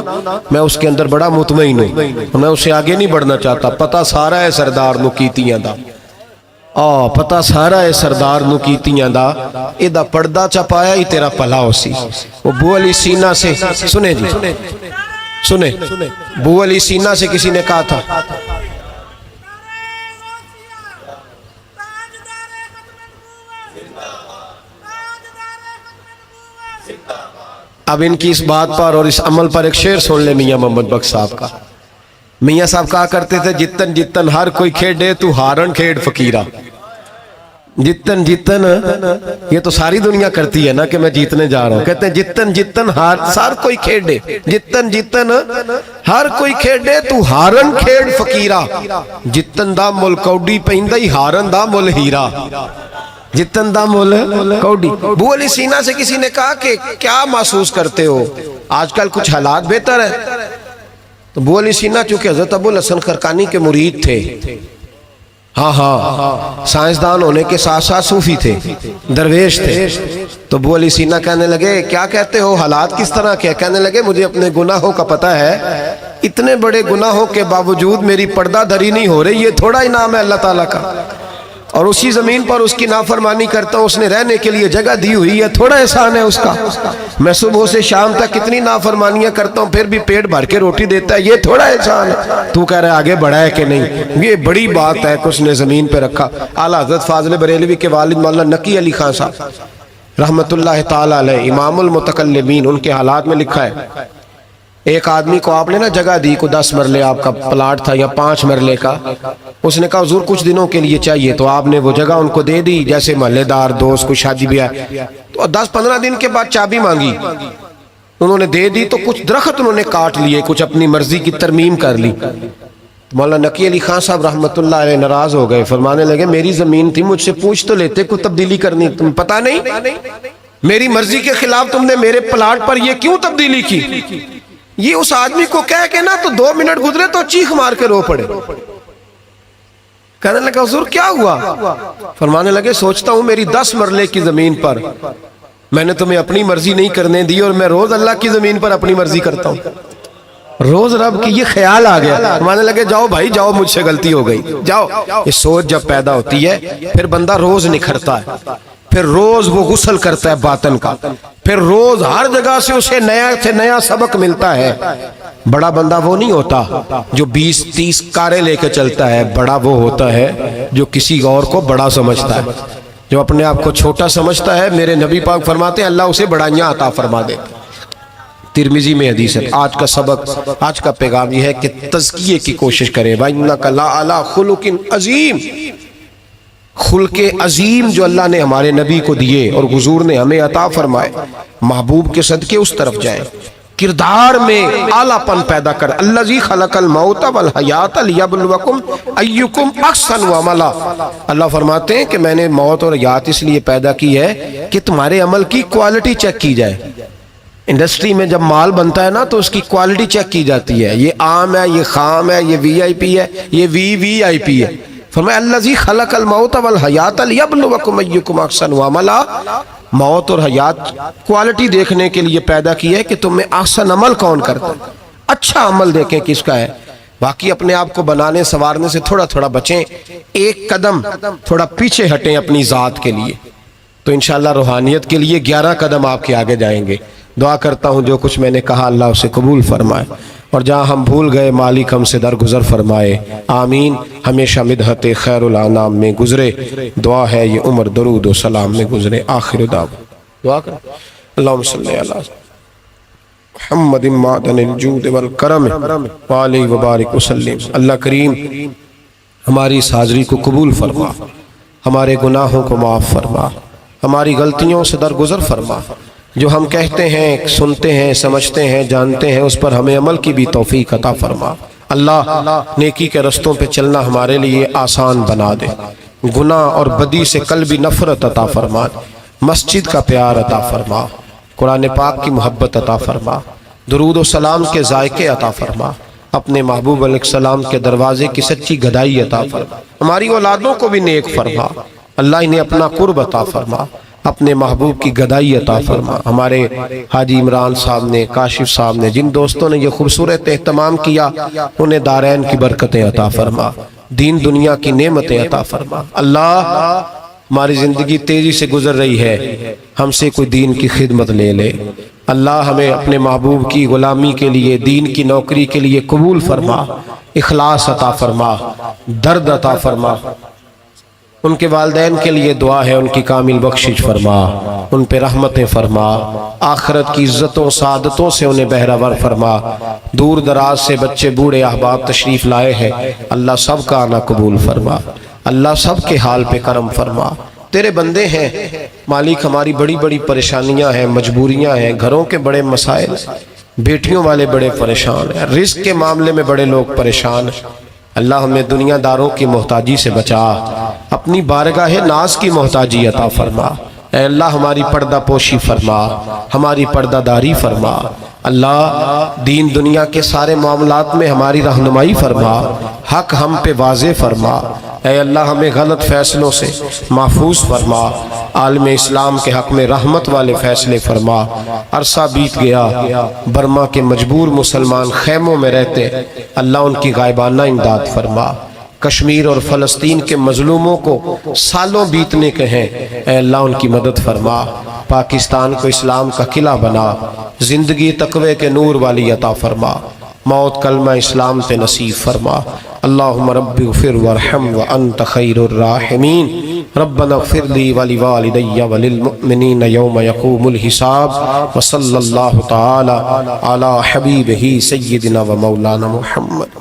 میں اس کے اندر بڑا مطمئن ہوں، میں اسے آگے نہیں بڑھنا چاہتا۔ پتہ سارا ہے سردار نو کیتیاں دا، پتہ سارا ہے سردار نو کیتیاں دا، ایدہ پردہ چپایا ہی تیرا پلا ہو سی۔ وہ بو علی سینہ سے سنیں جی، سنیں، بو علی سینہ سے کسی نے کہا تھا اب ان کی اس بات پر اور اس عمل پر ایک شعر سن لے میاں محمد بخش صاحب کا۔ میاں صاحب کہا کرتے تھے جتن جتن ہر کوئی کھیڑے تو ہارن کھیڑ فقیرہ۔ جتن جتن یہ تو ساری دنیا کرتی ہے نا کہ میں جیتنے جا رہا ہوں، کہتے ہیں جتن جتن ہر کوئی کھیڑے، جتن جتن ہر کوئی کھیڑے تو ہارن کھیڑ فقیرہ، جتن دا مل کوڈی پہندائی ہارن دا مل ہیرا، جتن دا مول کوڈی۔ بو علی سینہ سے کسی نے کہا کہ کیا محسوس کرتے ہو آج کل کچھ حالات بہتر ہے؟ تو بو علی سینہ چونکہ حضرت ابو الحسن خرقانی کے مرید تھے، ہاں سائنسدان ہونے کے ساتھ ساتھ صوفی تھے، درویش تھے، تو بو علی سینہ کہنے لگے کیا کہتے ہو، حالات کس طرح کے؟ کہنے لگے مجھے اپنے گناہوں کا پتہ ہے، اتنے بڑے گناہوں کے باوجود میری پردہ دھری نہیں ہو رہی، یہ تھوڑا انعام ہے اللہ تعالیٰ کا، اور اسی زمین پر اس کی نافرمانی کرتا ہوں، اس نے رہنے کے لیے جگہ دی ہوئی ہے، تھوڑا احسان ہے اس کا۔ میں صبح سے شام تک کتنی نافرمانیاں کرتا ہوں پھر بھی پیٹ بھر کے روٹی دیتا ہے، یہ تھوڑا احسان ہے۔ تو کہہ رہا ہے آگے بڑھا ہے کہ نہیں؟ یہ بڑی بات ہے کہ اس نے زمین پہ رکھا۔ اعلیٰ حضرت فاضل بریلوی کے والد مولانا نقی علی خان صاحب رحمت اللہ تعالیٰ علیہ، امام المتکلمین، ان کے حالات میں لکھا ہے ایک آدمی کو آپ نے نا جگہ دی، کو 10 مرلے آپ کا پلاٹ تھا یا 5 مرلے کا، اس نے کہا حضور کچھ دنوں کے لیے چاہیے، تو آپ نے وہ جگہ ان کو دے دی، جیسے محلے دار دوست کو شادی بھی ہے، تو 10-15 دن کے بعد چابی مانگی، انہوں نے دے دی، تو کچھ درخت انہوں نے کاٹ لیے، کچھ اپنی مرضی کی ترمیم کر لی۔ مولانا نقی علی خان صاحب رحمت اللہ علیہ ناراض ہو گئے، فرمانے لگے میری زمین تھی، مجھ سے پوچھ تو لیتے کوئی تبدیلی کرنی، تم پتہ نہیں میری مرضی کے خلاف تم نے میرے پلاٹ پر یہ کیوں تبدیلی کی؟ یہ اس آدمی کو کہہ کے نا تو 2 منٹ گزرے تو چیخ مار کے رو پڑے۔ کہنے لگا حضور کیا ہوا؟ فرمانے لگے سوچتا ہوں میری 10 مرلے کی زمین پر میں نے تمہیں اپنی مرضی نہیں کرنے دی، اور میں روز اللہ کی زمین پر اپنی مرضی کرتا ہوں۔ روز رب کی یہ خیال آ گیا، ماننے لگے جاؤ بھائی جاؤ، مجھ سے غلطی ہو گئی، جاؤ۔ یہ سوچ جب پیدا ہوتی ہے پھر بندہ روز نکھرتا ہے، پھر روز وہ غسل کرتا ہے باطن کا، پھر روز ہر جگہ سے اسے نیا سے نیا سبق ملتا ہے۔ بڑا بندہ وہ نہیں ہوتا جو 20-30 کاریں لے کے چلتا ہے، بڑا وہ ہوتا ہے جو کسی اور کو بڑا سمجھتا ہے۔ جو اپنے آپ کو چھوٹا سمجھتا ہے، میرے نبی پاک فرماتے ہیں اللہ اسے بڑائیاں عطا فرما دیتا۔ ترمذی میں حدیث ہے۔ آج کا سبق، آج کا پیغام یہ ہے کہ تزکیے کی کوشش کریں۔ وَإِنَّكَ لَعَلَىٰ خُلُقٍ عَظِيمٍ، خلق عظیم جو اللہ نے ہمارے نبی کو دیے اور حضور نے ہمیں عطا فرمائے، محبوب کے صدقے اس طرف جائیں۔ کردار میں اعلیٰ پن پیدا کر۔ الذی خلق الموت والحیات لیبلوکم ایکم احسن عملا۔ اللہ فرماتے ہیں کہ میں نے موت اور حیات اس لیے پیدا کی ہے کہ تمہارے عمل کی کوالٹی چیک کی جائے۔ انڈسٹری میں جب مال بنتا ہے نا تو اس کی کوالٹی چیک کی جاتی ہے، یہ عام ہے، یہ خام ہے، یہ وی آئی پی ہے، یہ وی آئی پی ہے۔ فرمایا الذی خلق الموت والحیات لیبلوکم ایکم احسن عملا، موت اور حیات کوالٹی دیکھنے کے لیے پیدا کی ہے کہ تم میں احسن عمل کون کرتا ہے، اچھا عمل دیکھیں کس کا ہے۔ باقی اپنے آپ کو بنانے سنوارنے سے تھوڑا تھوڑا بچیں، ایک قدم تھوڑا پیچھے ہٹیں اپنی ذات کے لیے، تو انشاءاللہ روحانیت کے لیے 11 قدم آپ کے آگے جائیں گے۔ دعا کرتا ہوں جو کچھ میں نے کہا اللہ اسے قبول فرمائے، اور جہاں ہم بھول گئے مالک ہم سے درگزر فرمائے، آمین۔ ہمیشہ مدحت خیر الانام میں گزرے، دعا ہے یہ عمر درود و سلام میں گزرے۔ آخر دعا کر اللہم صلی علی محمد معدن الجود والکرم وآلہ وبارک وسلم۔ اللہ کریم ہماری اس حاضری کو قبول فرما، ہمارے گناہوں کو معاف فرما، ہماری غلطیوں سے درگزر فرما، جو ہم کہتے ہیں، سنتے ہیں، سمجھتے ہیں، جانتے ہیں، اس پر ہمیں عمل کی بھی توفیق عطا فرما۔ اللہ نیکی کے رستوں پہ چلنا ہمارے لیے آسان بنا دے، گناہ اور بدی سے قلبی نفرت عطا فرما، مسجد کا پیار عطا فرما، قرآن پاک کی محبت عطا فرما، درود و سلام کے ذائقے عطا فرما، اپنے محبوب علیہ السلام کے دروازے کی سچی گدائی عطا فرما، ہماری اولادوں کو بھی نیک فرما، اللہ انہیں اپنا قرب عطا فرما، اپنے محبوب کی گدائی عطا فرما۔ ہمارے حاجی عمران صاحب نے، کاشف صاحب نے، جن دوستوں نے یہ خوبصورت اہتمام کیا، انہیں دارین کی برکتیں عطا فرما، دین دنیا کی نعمتیں عطا فرما۔ اللہ ہماری زندگی تیزی سے گزر رہی ہے، ہم سے کوئی دین کی خدمت لے لے۔ اللہ ہمیں اپنے محبوب کی غلامی کے لیے، دین کی نوکری کے لیے قبول فرما، اخلاص عطا فرما، درد عطا فرما۔ ان کے والدین کے لیے دعا ہے، ان کی کامل بخشش فرما، ان پہ رحمتیں فرما، آخرت کی عزتوں سعادتوں سے انہیں بہرہور فرما۔ دور دراز سے بچے بوڑھے احباب تشریف لائے ہیں، اللہ سب کا آنا قبول فرما، اللہ سب کے حال پہ کرم فرما۔ تیرے بندے ہیں مالک، ہماری بڑی بڑی پریشانیاں ہیں، مجبوریاں ہیں، گھروں کے بڑے مسائل، بیٹیوں والے بڑے پریشان ہیں، رزق کے معاملے میں بڑے لوگ پریشان ہیں۔ اللہ ہمیں دنیا داروں کی محتاجی سے بچا، اپنی بارگاہ ناز کی محتاجی عطا فرما۔ اے اللہ ہماری پردہ پوشی فرما، ہماری پردہ داری فرما۔ اللہ دین دنیا کے سارے معاملات میں ہماری رہنمائی فرما، حق ہم پہ واضح فرما۔ اے اللہ ہمیں غلط فیصلوں سے محفوظ فرما، عالم اسلام کے حق میں رحمت والے فیصلے فرما۔ عرصہ بیت گیا، برما کے مجبور مسلمان خیموں میں رہتے، اللہ ان کی غائبانہ امداد فرما۔ کشمیر اور فلسطین کے مظلوموں کو سالوں بیتنے کے ہیں، اے اللہ ان کی مدد فرما۔ پاکستان کو اسلام کا قلعہ بنا، زندگی تقوی کے نور والی عطا فرما، موت کلمہ اسلام پہ نصیب فرما۔ اللہم رب اغفر وارحم وانت خیر الراحمین۔ ربنا اغفر لی ولوالدی وللمؤمنین یوم یقوم الحساب۔ وصلی اللہ تعالی علی حبیبہ سیدنا و مولانا محمد۔